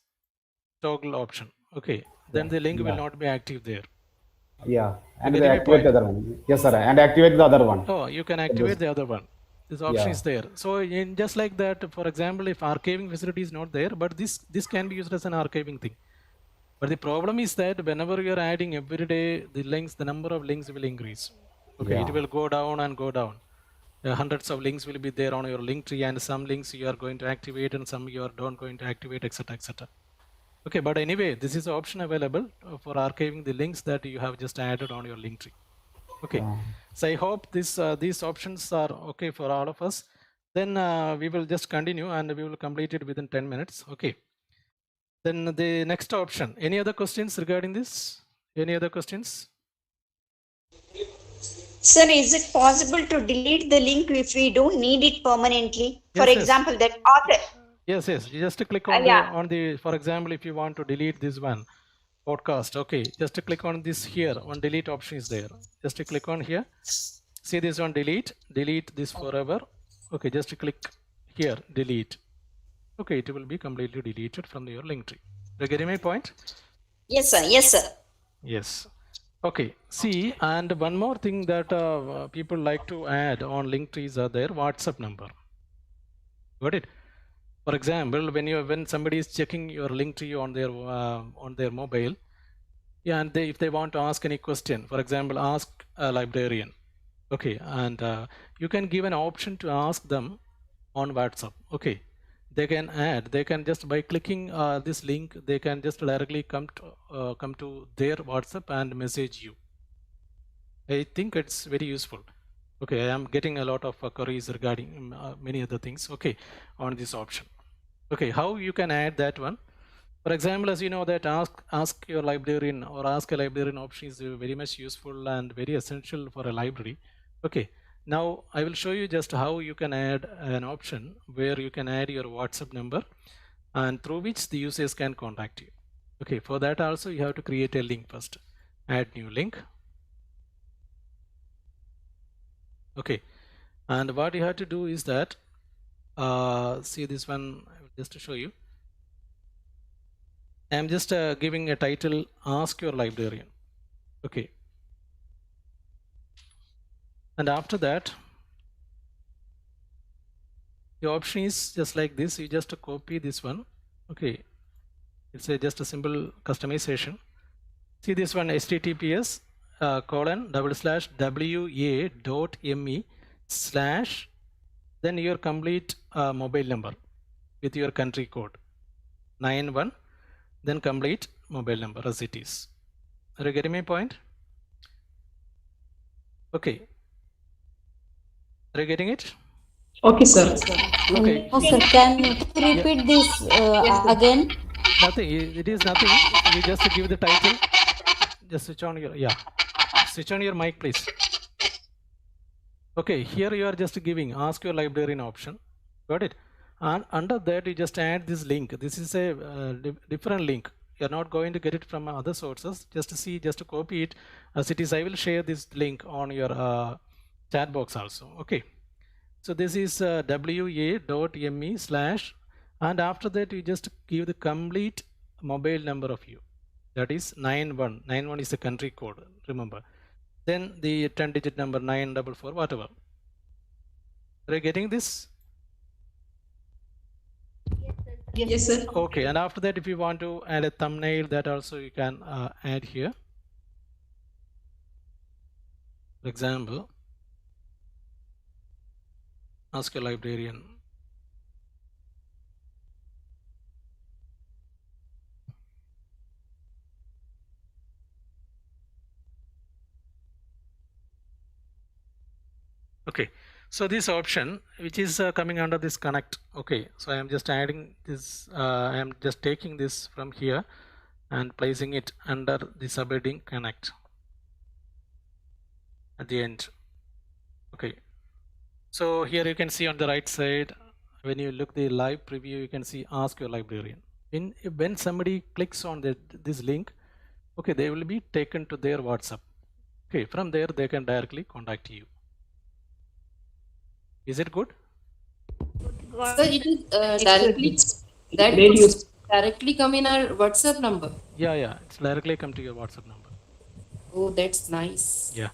toggle option. Okay, then the link will not be active there. Yeah, and they activate the other one. Yes, sir, and activate the other one. Oh, you can activate the other one. This option is there. So in just like that, for example, if archiving facility is not there, but this can be used as an archiving thing. But the problem is that whenever you are adding every day the links, the number of links will increase. Okay, it will go down and go down. Hundreds of links will be there on your link tree, and some links you are going to activate and some you are not going to activate, etc., etc. Okay, but anyway, this is an option available for archiving the links that you have just added on your link tree. Okay, so I hope these options are okay for all of us. Then we will just continue and we will complete it within 10 minutes. Okay. Then the next option. Any other questions regarding this? Any other questions? Sir, is it possible to delete the link if we don't need it permanently? Yes, For example, that author. Yes. You just click on on the. For example, if you want to delete this one podcast, okay, just click on this here. One delete option is there. Just click on here. See this one, delete this forever. Okay, just click here, delete. Okay, it will be completely deleted from your link tree. You getting my point? Yes, sir. Yes. Okay, see, and one more thing that people like to add on link trees are their WhatsApp number. Got it? For example, when somebody is checking your link tree on their mobile, and if they want to ask any question, for example, ask a librarian. Okay, and you can give an option to ask them on WhatsApp. Okay, they can just by clicking this link, they can just directly come to their WhatsApp and message you. I think it's very useful. Okay, I am getting a lot of queries regarding many other things. Okay, on this option. Okay, how you can add that one? For example, as you know that ask your librarian or ask a librarian option is very much useful and very essential for a library. Okay, now I will show you just how you can add an option where you can add your WhatsApp number and through which the users can contact you. Okay, for that also you have to create a link first. Add new link. Okay, and what you have to do is that see this one, just to show you. I'm just giving a title, ask your librarian. Okay, and after that the option is just like this. You just copy this one. Okay, it's just a simple customization. See this one, https :/wa.me/ then your complete mobile number with your country code 91, then complete mobile number as it is. Are you getting my point? Okay, are you getting it? Okay, sir. Okay. Oh, sir, can you repeat this again? Nothing. It is nothing. You just give the title. Just switch on your switch on your mic, please. Okay. Here you are just giving ask your librarian option. Got it? And under that you just add this link. This is a different link. You are not going to get it from other sources. Just to see, just to copy it as it is. I will share this link on your chat box also. Okay. So this is wa.me/ and after that you just give the complete mobile number of you. That is 91. 91 is the country code, remember. Then the 10-digit number 944, whatever. Are you getting this? Yes, sir. Okay, and after that if you want to add a thumbnail, that also you can add here. For example, ask a librarian. Okay, so this option which is coming under this connect. Okay, so I am just adding this, I am just taking this from here and placing it under the subheading connect at the end. Okay, so here you can see on the right side, when you look the live preview, you can see ask your librarian. When somebody clicks on this link, okay, they will be taken to their WhatsApp. Okay, from there they can directly contact you. Is it good? Sir, it is directly come in our WhatsApp number. Yeah, it's directly come to your WhatsApp number. Oh, that's nice. Yeah.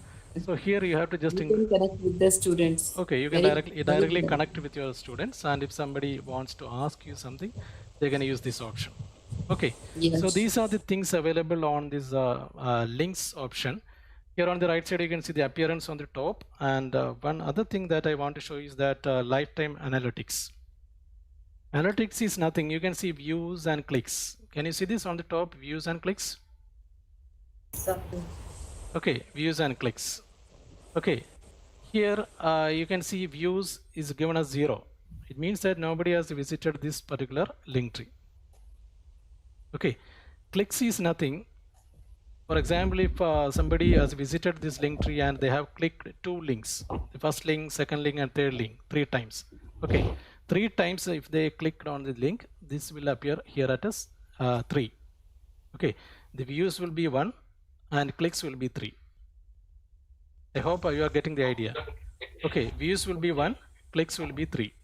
So here you have to just can connect with the students. Okay, you can directly connect with your students, and if somebody wants to ask you something, they can use this option. Okay. Yes. So these are the things available on this links option. Here on the right side, you can see the appearance on the top. And one other thing that I want to show is that lifetime analytics. Analytics is nothing. You can see views and clicks. Can you see this on the top, views and clicks? Okay, views and clicks. Okay, here you can see views is given as 0. It means that nobody has visited this particular link tree. Okay, clicks is nothing. For example, if somebody has visited this link tree and they have clicked 2 links, the first link, second link, and third link 3 times. Okay, 3 times if they clicked on the link, this will appear here at us 3. Okay, the views will be 1 and clicks will be 3. I hope you are getting the idea. Okay, views will be 1, clicks will be 3.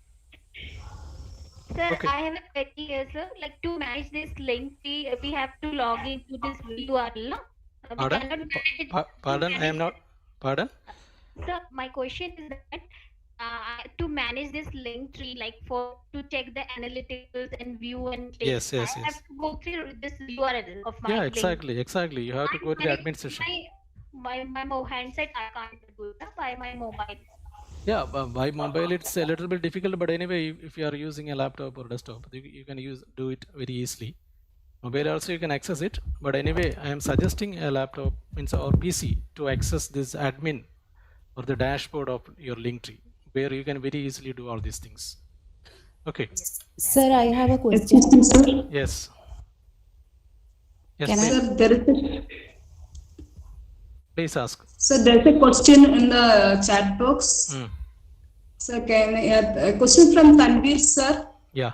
Sir, Okay. I have a query here, sir. Like to manage this link, we have to log into this URL. No? We Pardon? cannot manage it. Pardon, I am not. Pardon? Sir, my question is that to manage this link tree, like to check the analytics and view and take, Yes. I have to go through this URL of my Yeah, link. exactly. You have to go to the admin session. My handset, I can't do it by my mobile. Yeah, by mobile it's a little bit difficult, but anyway, if you are using a laptop or desktop, you can do it very easily. Mobile also you can access it, but anyway, I am suggesting a laptop or PC to access this admin or the dashboard of your link tree, where you can very easily do all these things. Okay. Sir, I have a question. Yes. Yes, Can I? Sir, please ask. there's a question in the chat box. So can a question from Tanvir sir? Yeah.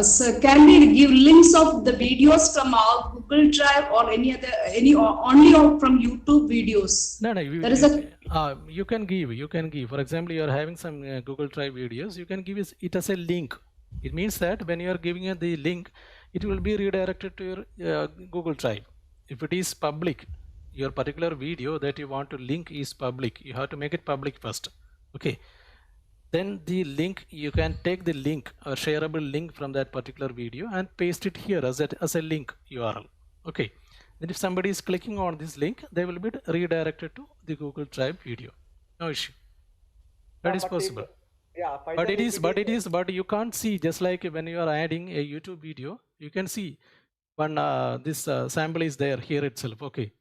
Sir, can we give links of the videos from our Google Drive or only from YouTube videos? No, There is you can give. For example, you are having some Google Drive videos. You can give it as a link. It means that when you are giving the link, it will be redirected to your Google Drive. If it is public, your particular video that you want to link is public, you have to make it public first. Okay. Then the link, you can take the link, a shareable link from that particular video and paste it here as a link URL. Okay. Then if somebody is clicking on this link, they will be redirected to the Google Drive video. No issue. That is possible. But you can't see, just like when you are adding a YouTube video, you can see when this sample is there here itself. Okay.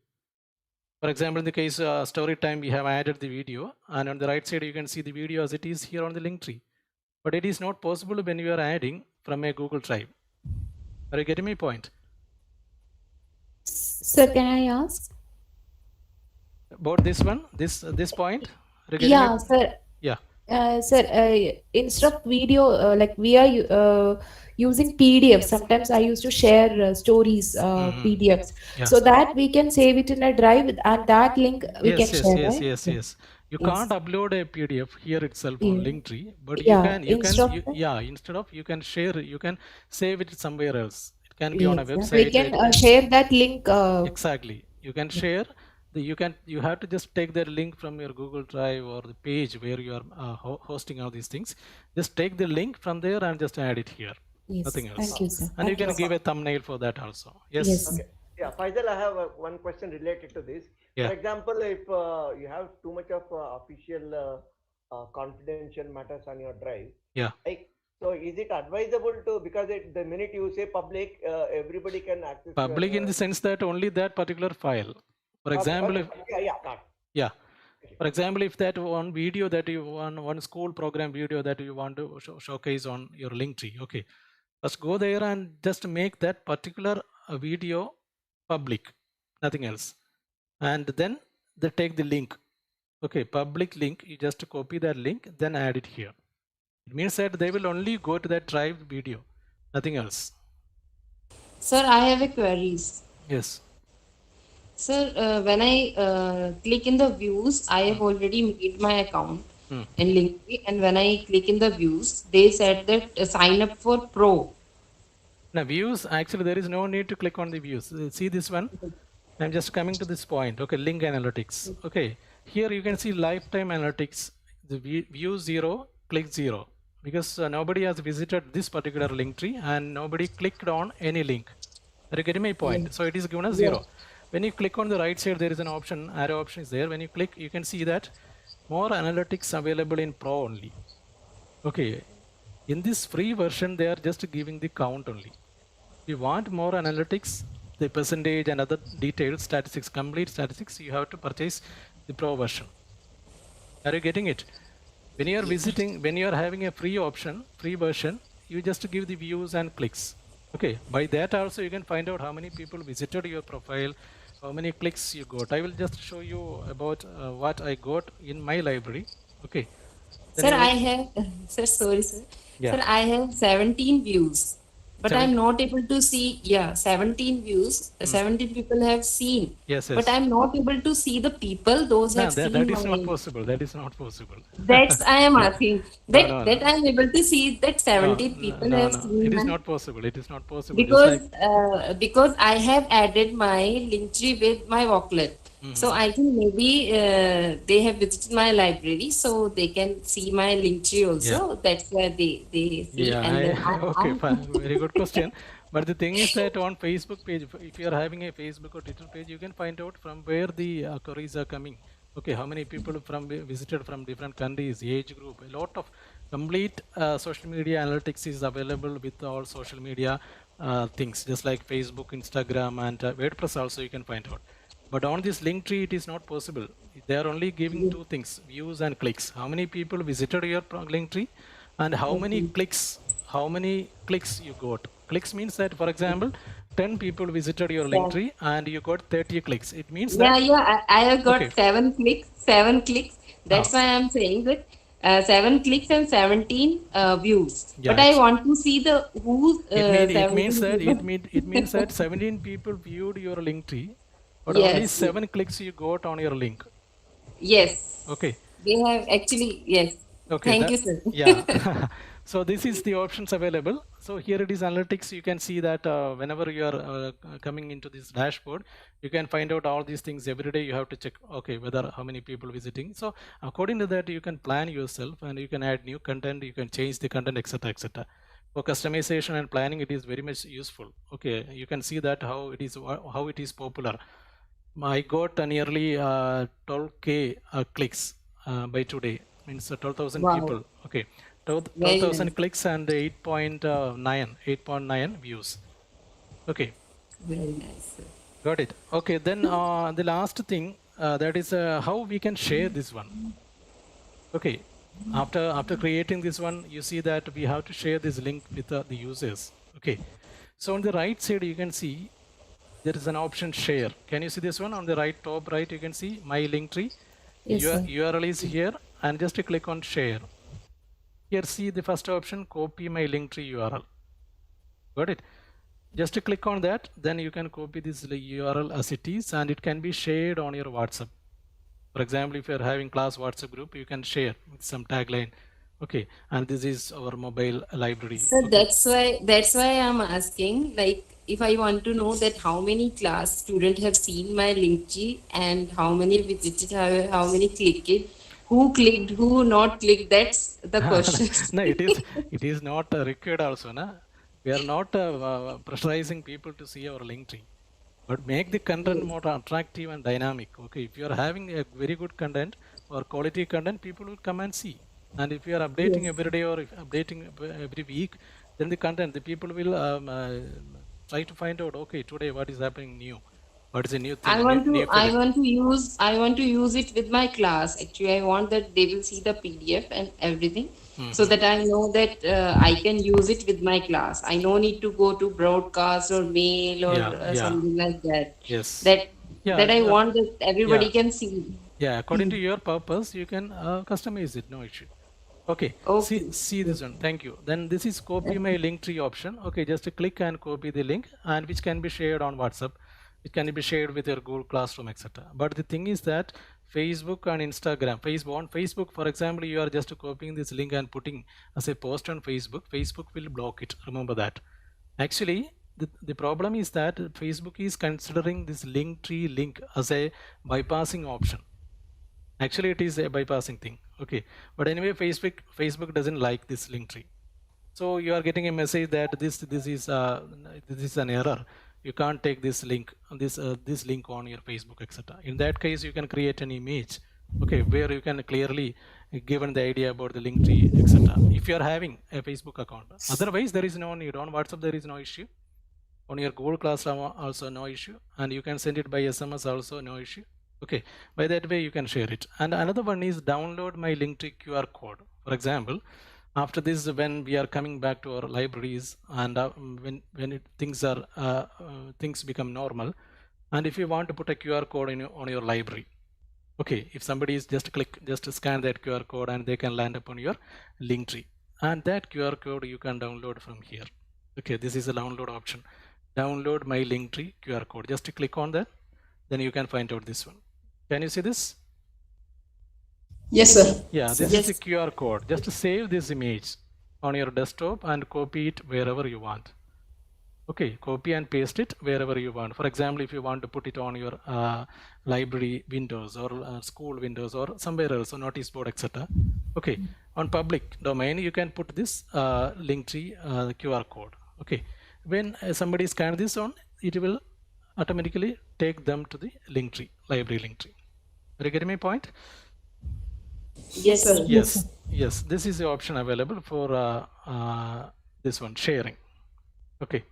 For example, in the case story time, we have added the video, and on the right side you can see the video as it is here on the link tree. But it is not possible when you are adding from a Google Drive. Are you getting my point? Sir, can I ask? About this one, this point? Yeah, sir. Yeah. Sir, instead of video, like we are using PDF. Sometimes I used to share stories, PDFs, so that we can save it in a drive, and that link we can share. Yes. You can't upload a PDF here itself on Linktree, but you can share. You can save it somewhere else. It can be on a website. We can share that link. Exactly. You can share. You have to just take that link from your Google Drive or the page where you are hosting all these things. Just take the link from there and just add it here. Yes. Nothing else. Thank you, sir. And you can give a thumbnail for that also. Yes. Yes. Okay. Yeah, Faisal, I have one question related to this. Yeah. For example, if you have too much of official confidential matters on your drive, yeah. So is it advisable to, because the minute you say public, everybody can access public in the sense that only that particular file. For example, for example, if that one video that you want, one school program video that you want to showcase on your Linktree, okay, first go there and just make that particular video public, nothing else, and then they take the link, okay, public link. You just copy that link, then add it here. It means that they will only go to that drive video, nothing else. Sir, I have a queries. Yes. Sir, when I click in the views, I have already made my account in Linktree, and when I click in the views, they said that sign up for Pro. Now views, actually there is no need to click on the views. See this one? I'm just coming to this point. Okay, link analytics. Okay, here you can see lifetime analytics. The view 0, click 0, because nobody has visited this particular Linktree and nobody clicked on any link. Are you getting my point? So it is given as 0. When you click on the right side, there is an option, arrow option is there. When you click, you can see that more analytics available in Pro only. Okay, in this free version, they are just giving the count only. If you want more analytics, the percentage and other details, statistics, complete statistics, you have to purchase the Pro version. Are you getting it? When you are visiting, when you are having a free option, free version, you just give the views and clicks. Okay, by that also you can find out how many people visited your profile, how many clicks you got. I will just show you about what I got in my library. Okay. Then sir, I have, sir, sorry, sir. Yeah. Sir, I have 17 views, but I'm not able to see, 17 views, 17 people have seen. Yes. But I'm not able to see the people, those have seen. That is not possible. That is not possible. That's, I am asking. That I'm able to see that 17 people have seen. It is not possible. It is not possible. Because I have added my Linktree with my Walklet. So I think maybe they have visited my library, so they can see my Linktree also. That's where they see. Yeah, okay, fine. Very good question. But the thing is that on Facebook page, if you are having a Facebook or Twitter page, you can find out from where the queries are coming. Okay, how many people visited from different countries, age group. A lot of complete social media analytics is available with all social media things, just like Facebook, Instagram, and WordPress also you can find out. But on this Linktree, it is not possible. They are only giving two things, views and clicks. How many people visited your Linktree and how many clicks you got. Clicks means that, for example, 10 people visited your link tree and you got 30 clicks. It means that. Yeah, I have got Okay. 7 clicks. That's why I'm saying that 7 clicks and 17 views. Yeah, but I want to see the who. It means that 17 people viewed your link tree, but only Yes. 7 clicks you got on your link. Yes. Okay. They have actually, yes. Okay. Thank you, sir. Yeah. So this is the options available. So here it is analytics. You can see that whenever you are coming into this dashboard, you can find out all these things every day. You have to check, okay, whether how many people visiting. So according to that, you can plan yourself and you can add new content. You can change the content, etc., etc. For customization and planning, it is very much useful. Okay, you can see that how it is popular. I got nearly 12K clicks by today. Means 12,000 Wow. people. Okay, 12,000 Very clicks and 8.9 views. Okay, Very nice, sir. got it. Okay, then the last thing that is how we can share this one. Okay, after creating this one, you see that we have to share this link with the users. Okay, so on the right side you can see there is an option share. Can you see this one on the right top right? You can see my link tree. Yes, Your sir. URL is here, and just click on share. Here see the first option, copy my link tree URL. Got it? Just click on that, then you can copy this URL as it is, and it can be shared on your WhatsApp. For example, if you are having class WhatsApp group, you can share with some tagline. Okay, and this is our mobile library. So that's why I'm asking, like, if I want to know that how many class students have seen my link tree and how many visited, how many clicked, who clicked, who not clicked, that's the question. No, it is not required also. Na? We are not pressurizing people to see our link tree, but make the content more attractive and dynamic. Okay, if you are having a very good content or quality content, people will come and see. And if you are updating every day or if updating every week, then the content, the people will try to find out, okay, today what is happening new, what is the new thing. I want to use it with my class. Actually, I want that they will see the PDF and everything, so that I know that I can use it with my class. I no need to go to broadcast or mail or something like that. Yes. That I want that everybody can see. Yeah, according to your purpose, you can customize it, no issue. Okay, see this one, thank you. Then this is copy my link tree option. Okay, just click and copy the link, and which can be shared on WhatsApp. It can be shared with your Google Classroom, etc. But the thing is that Facebook and Instagram, on Facebook, for example, you are just copying this link and putting as a post on Facebook, Facebook will block it, remember that. Actually, the problem is that Facebook is considering this link tree link as a bypassing option. Actually, it is a bypassing thing. Okay, but anyway, Facebook doesn't like this link tree. So you are getting a message that this is an error. You can't take this link on your Facebook, etc. In that case, you can create an image, okay, where you can clearly given the idea about the link tree, etc. If you are having a Facebook account. Otherwise, there is no need. On WhatsApp, there is no issue. On your Google Classroom also no issue, and you can send it by SMS also no issue. Okay, by that way you can share it. And another one is download my Linktree QR code. For example, after this, when we are coming back to our libraries and when things become normal, and if you want to put a QR code on your library, okay, if somebody is just scan that QR code and they can land upon your Linktree, and that QR code you can download from here. Okay, this is a download option. Download my Linktree QR code. Just click on that, then you can find out this one. Can you see this? Yes, sir. Yeah, this is the QR code. Just save this image on your desktop and copy it wherever you want. Okay, copy and paste it wherever you want. For example, if you want to put it on your library windows or school windows or somewhere else, or notice board, etc. Okay, on public domain, you can put this Linktree QR code. Okay, when somebody scan this on, it will automatically take them to the Linktree, library Linktree. Are you getting my point? Yes, sir. Yes. This is the option available for this one, sharing. Okay.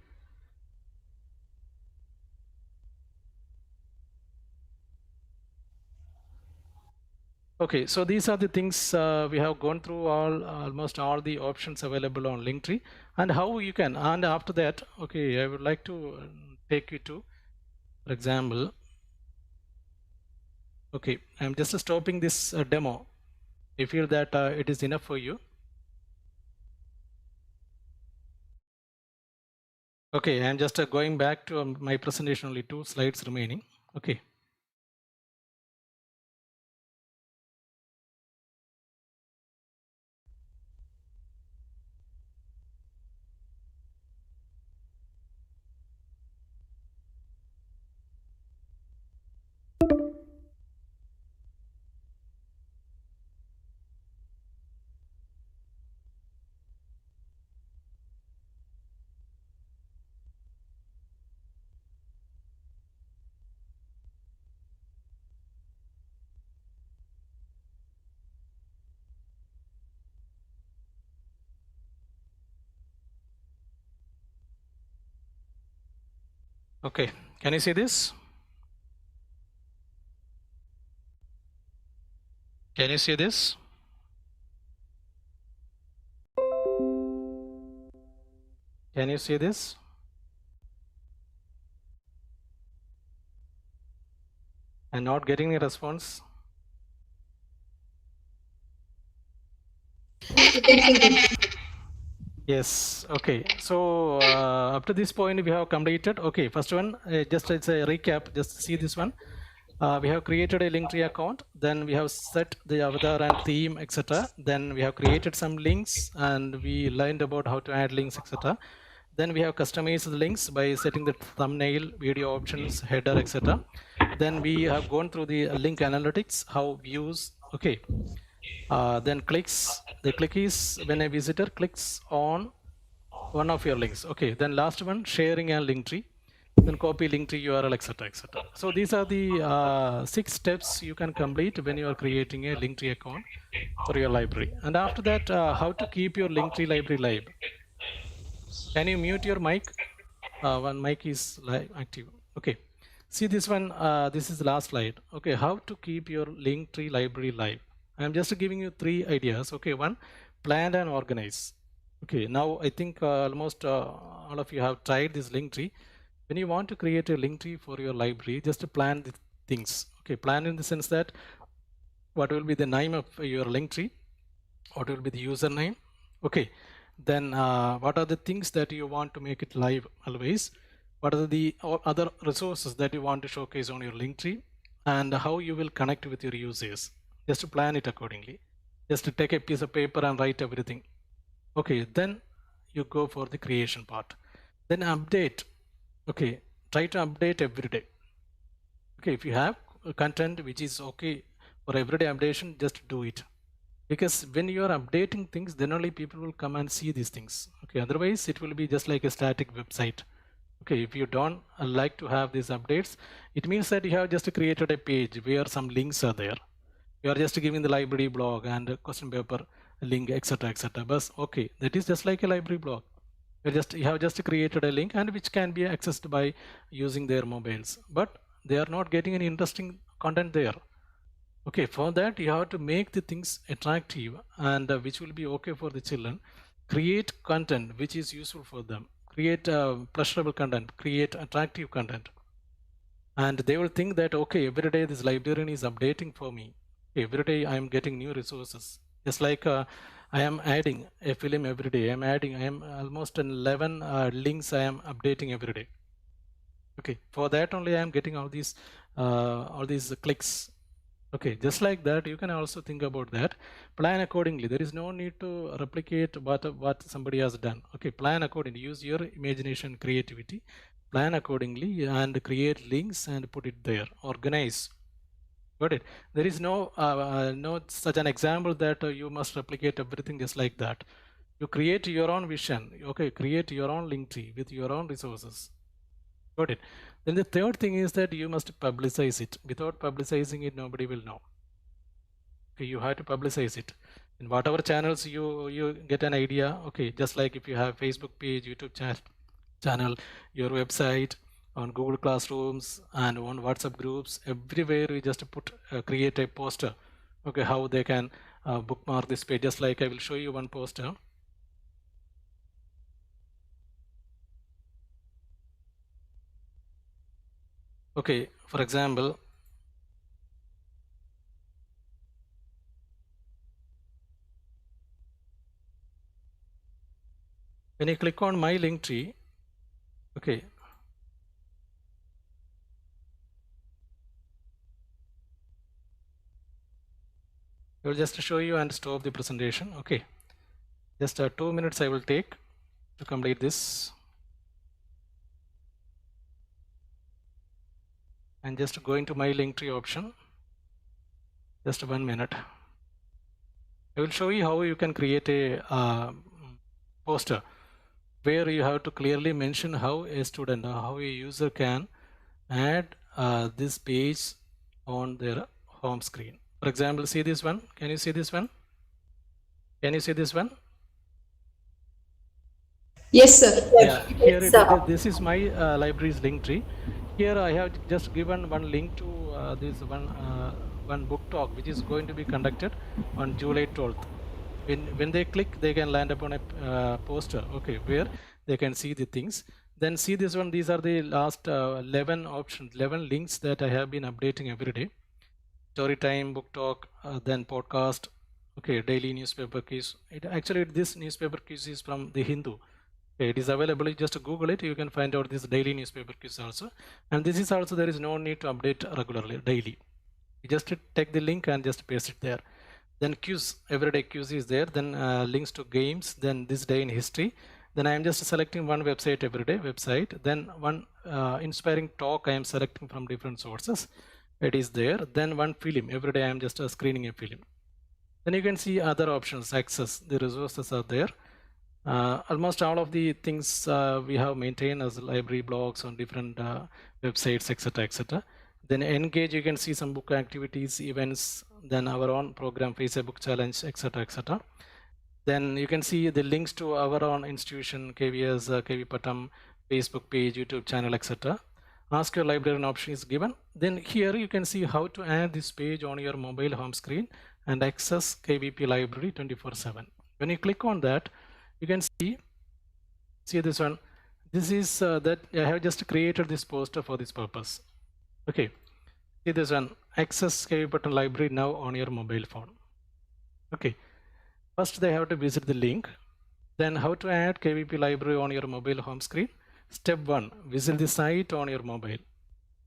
Okay, so these are the things we have gone through almost all the options available on Linktree and how you can, and after that, okay, I would like to take you to, for example, okay, I'm just stopping this demo. I feel that it is enough for you. Okay, I'm just going back to my presentation, only 2 slides remaining. Okay. Okay, can you see this? Can you see this? Can you see this? I'm not getting a response. Yes, okay. So up to this point we have completed. Okay, first one, just it's a recap, just see this one. We have created a Linktree account, then we have set the avatar and theme, etc. Then we have created some links and we learned about how to add links, etc. Then we have customized the links by setting the thumbnail, video options, header, etc. Then we have gone through the link analytics, how views, okay. Then clicks, the click is when a visitor clicks on one of your links. Okay, then last one, sharing a Linktree, then copy Linktree URL, etc. etc. So these are the 6 steps you can complete when you are creating a Linktree account for your library. And after that, how to keep your Linktree library live. Can you mute your mic? One mic is live, active. Okay, see this one, this is the last slide. Okay, how to keep your Linktree library live. I'm just giving you 3 ideas. Okay, one, plan and organize. Okay, now I think almost all of you have tried this Linktree. When you want to create a Linktree for your library, just to plan the things. Okay, plan in the sense that what will be the name of your Linktree, what will be the username. Okay, then what are the things that you want to make it live always? What are the other resources that you want to showcase on your Linktree, and how you will connect with your users. Just to plan it accordingly. Just to take a piece of paper and write everything. Okay, then you go for the creation part. Then update. Okay, try to update every day. Okay, if you have content which is okay for everyday updation, just do it. Because when you are updating things, then only people will come and see these things. Okay, otherwise it will be just like a static website. Okay, if you don't like to have these updates, it means that you have just created a page where some links are there. You are just giving the library blog and question paper link, etc. etc. But okay, that is just like a library blog. You have just created a link and which can be accessed by using their mobiles, but they are not getting any interesting content there. Okay, for that you have to make the things attractive and which will be okay for the children. Create content which is useful for them. Create pleasurable content. Create attractive content. And they will think that okay, every day this librarian is updating for me. Every day I am getting new resources. Just like I am adding a film every day. I am almost 11 links I am updating every day. Okay, for that only I am getting all these clicks. Okay, just like that, you can also think about that. Plan accordingly. There is no need to replicate what somebody has done. Okay, plan accordingly. Use your imagination, creativity. Plan accordingly and create links and put it there. Organize. Got it? There is no such an example that you must replicate everything just like that. You create your own vision. Okay, create your own Linktree with your own resources. Got it? Then the third thing is that you must publicize it. Without publicizing it, nobody will know. Okay, you have to publicize it. In whatever channels you get an idea. Okay, just like if you have Facebook page, YouTube channel, your website, on Google Classrooms and on WhatsApp groups, everywhere we just create a poster. Okay, how they can bookmark this page. Just like I will show you one poster. Okay, for example, when you click on my link tree, okay, I will just show you and stop the presentation. Okay, just 2 minutes I will take to complete this. And just going to my link tree option. Just 1 minute. I will show you how you can create a poster where you have to clearly mention how a student or how a user can add this page on their home screen. For example, see this one. Can you see this one? Can you see this one? Yes, sir. Yeah, here Yes, sir. this is my library's link tree. Here I have just given one link to this one book talk which is going to be conducted on July 12th. When they click, they can land upon a poster, okay, where they can see the things. Then see this one. These are the last 11 options, 11 links that I have been updating every day. Story time, book talk, then podcast, okay, daily newspaper quiz. Actually, this newspaper quiz is from the Hindu. Okay, it is available. You just Google it. You can find out this daily newspaper quiz also. And this is also, there is no need to update regularly, daily. You just take the link and just paste it there. Then quiz, everyday quiz is there. Then links to games. Then this day in history. Then I am just selecting one website everyday website. Then one inspiring talk I am selecting from different sources. It is there. Then one film. Every day I am just screening a film. Then you can see other options. Access. The resources are there. Almost all of the things we have maintained as library blogs on different websites, etc., etc. Then engage, you can see some book activities, events, then our own program, Facebook challenge, etc., etc. Then you can see the links to our own institution, KVS, KV Patam, Facebook page, YouTube channel, etc. Ask your librarian option is given. Then here you can see how to add this page on your mobile home screen and access KVP library 24/7. When you click on that, you can see this one. This is that I have just created this poster for this purpose. Okay, see this one. Access KV Patam library now on your mobile phone. Okay, first they have to visit the link. Then how to add KVP library on your mobile home screen. Step 1, visit the site on your mobile.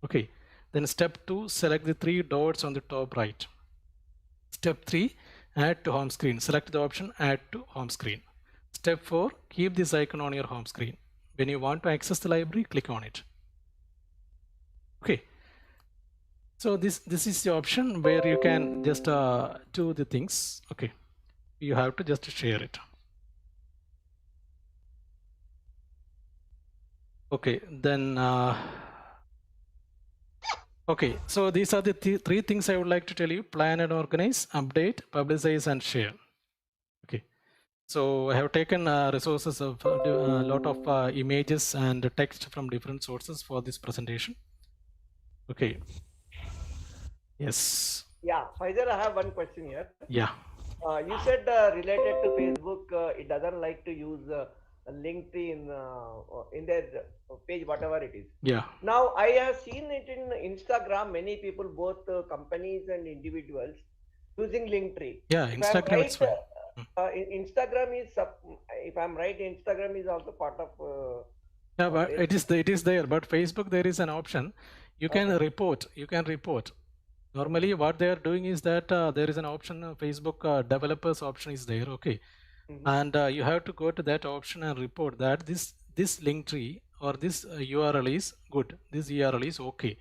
Okay, then step 2, select the 3 dots on the top right. Step 3, add to home screen. Select the option add to home screen. Step 4, keep this icon on your home screen. When you want to access the library, click on it. Okay, so this is the option where you can just do the things. Okay, you have to just share it. Okay, then okay, so these are the three things I would like to tell you: plan and organize, update, publicize, and share. Okay, so I have taken resources of a lot of images and text from different sources for this presentation. Okay. Yes. Yeah, Faisal, I have one question here. Yeah. You said related to Facebook, it doesn't like to use a link tree in their page, whatever it is. Yeah. Now I have seen it in Instagram. Many people, both companies and individuals, using Linktree. Yeah, Instagram. It's fine. Instagram is, if I'm right, Instagram is also part of. Yeah, but it is there. But Facebook, there is an option. You can report. You can report. Normally, what they are doing is that there is an option. Facebook developers option is there. Okay. And you have to go to that option and report that this link tree or this URL is good, this URL is okay,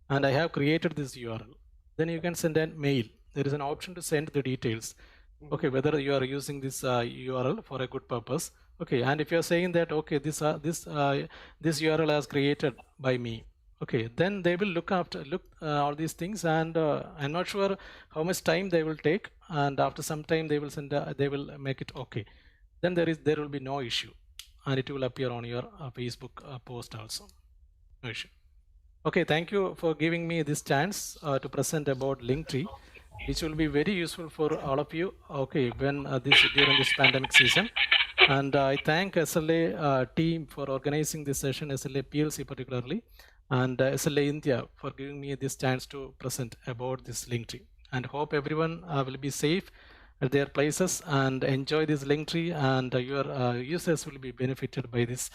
and I have created this URL. Then you can send an mail. There is an option to send the details. Okay, whether you are using this URL for a good purpose. Okay, and if you are saying that okay, this URL has created by me. Okay, then they will look all these things, and I'm not sure how much time they will take, and after some time they will send they will make it okay. Then there will be no issue, and it will appear on your Facebook post also. No issue. Okay, thank you for giving me this chance to present about Linktree. which will be very useful for all of you. Okay, when during this pandemic season. And I thank SLA team for organizing this session, SLA PLC particularly, and SLA India for giving me this chance to present about this Linktree. And hope everyone will be safe at their places and enjoy this Linktree, and your users will be benefited by this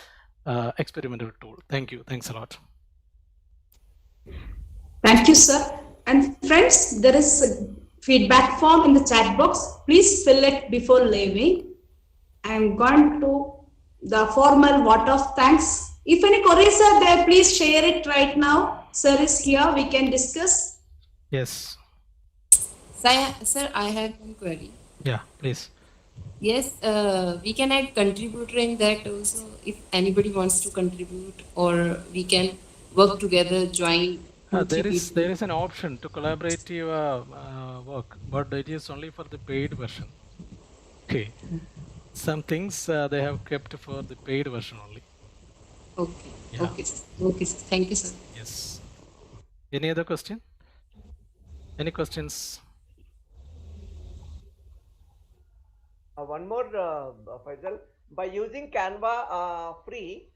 experimental tool. Thank you. Thanks a lot. Thank you, sir. And friends, there is a feedback form in the chat box. Please fill it before leaving. I am going to the formal vote of thanks. If any queries are there, please share it right now. Sir is here. We can discuss. Yes. Sir, I have one query. Yeah, please. Yes, we can add contributor in that also if anybody wants to contribute, or we can work together, join. There is an option to collaborative work, but it is only for the paid version. Okay. Some things they have kept for the paid version only. Okay. Yeah. Okay. Okay. Thank you, sir. Yes. Any other question? Any questions? One more, Faisal. By using Canva free,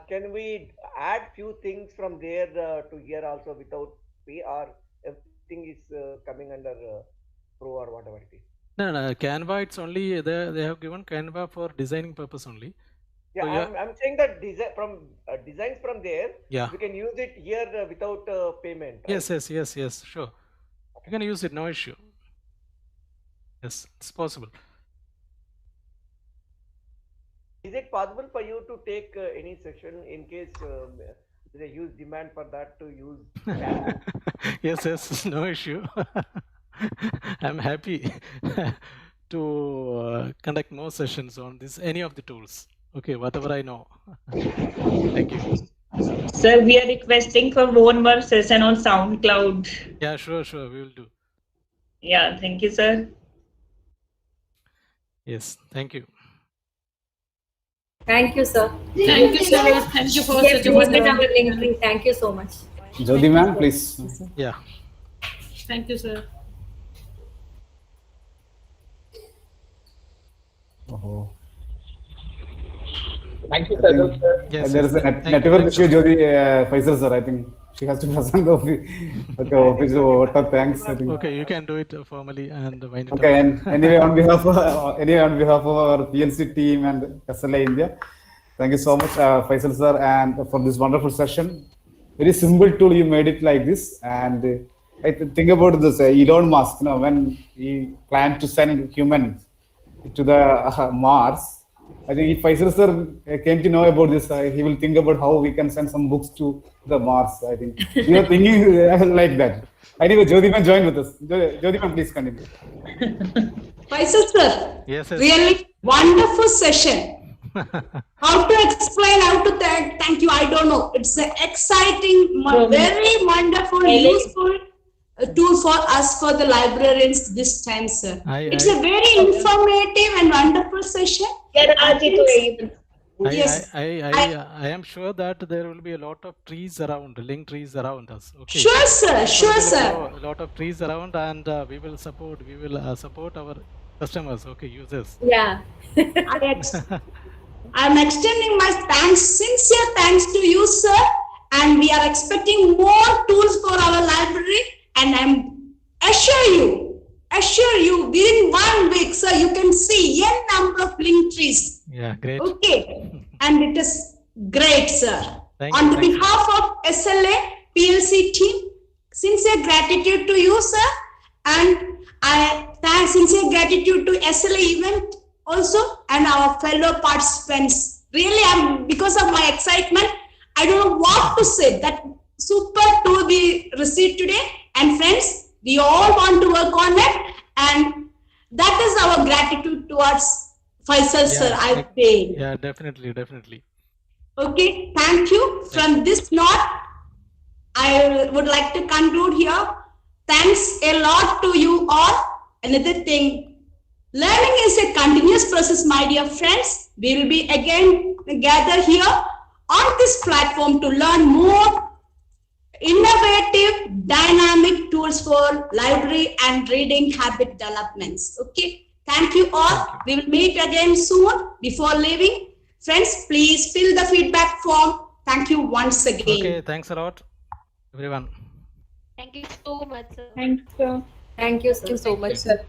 can we add few things from there to here also without fee, or everything is coming under pro or whatever it is? No, Canva, it's only they have given Canva for designing purpose only. Yeah, So I'm saying that designs from there, Yeah. we can use it here without payment. Right? Yes, sure. You can use it, no issue. Yes, it's possible. Is it possible for you to take any section in case there's a huge demand for that to use? Yes, no issue. I'm happy to conduct more sessions on this, any of the tools. Okay, whatever I know. Thank you. Sir, we are requesting for one more session on SoundCloud. Yeah, sure, we will do. Yeah, thank you, sir. Yes, thank you. Thank you, sir. Thank you, sir. Thank you for such a wonderful. Thank you so much. Jyoti ma'am, please. Yeah. Thank you, sir. Oh. Thank you, Faisal sir. Yes, There is a network issue, Jyoti, Faisal sir. I think she has to present the office. Okay, thanks. I think. Okay, you can do it formally and wind it up. Okay, and anyway, on behalf of our PLC team and SLA India, thank you so much, Faisal sir, and for this wonderful session. Very simple tool, you made it like this. And I think about this Elon Musk, when he planned to send humans to the Mars. I think if Faisal sir came to know about this, he will think about how we can send some books to the Mars. I think we are thinking like that. Anyway, Jyoti ma'am join with us. Jyoti ma'am, please continue. Faisal sir, Yes. really wonderful session. How to explain, how to thank you, I don't know. It's an exciting, very wonderful, useful tool for us, for the librarians this time, sir. It's a very informative and wonderful session. Yes. I am sure that there will be a lot of trees around, link trees around us. Okay. Sure, sir. Sure, sir. A lot of trees around, and we will support our customers. Okay, users. Yeah. I'm extending my thanks, sincere thanks to you, sir. And we are expecting more tools for our library. And I'm assure you, within 1 week, sir, you can see n number of link trees. Yeah, great. Okay, and it is great, sir. Thank On you. behalf of SLA PLC team, sincere gratitude to you, sir, and I thank sincere gratitude to SLA event also and our fellow participants. Really, because of my excitement, I don't know what to say. That super tool we received today, and friends, we all want to work on it, and that is our gratitude towards Faisal sir, I feel. Yeah, definitely. Okay, thank you. From this note, I would like to conclude here. Thanks a lot to you all. Another thing, learning is a continuous process, my dear friends. We will be again gather here on this platform to learn more innovative, dynamic tools for library and reading habit developments. Okay. Thank you all. We will meet again soon. Before leaving, friends, please fill the feedback form. Thank you once again. Okay, thanks a lot, everyone. Thank you so much, sir. Thanks, sir. Thank you so much, sir.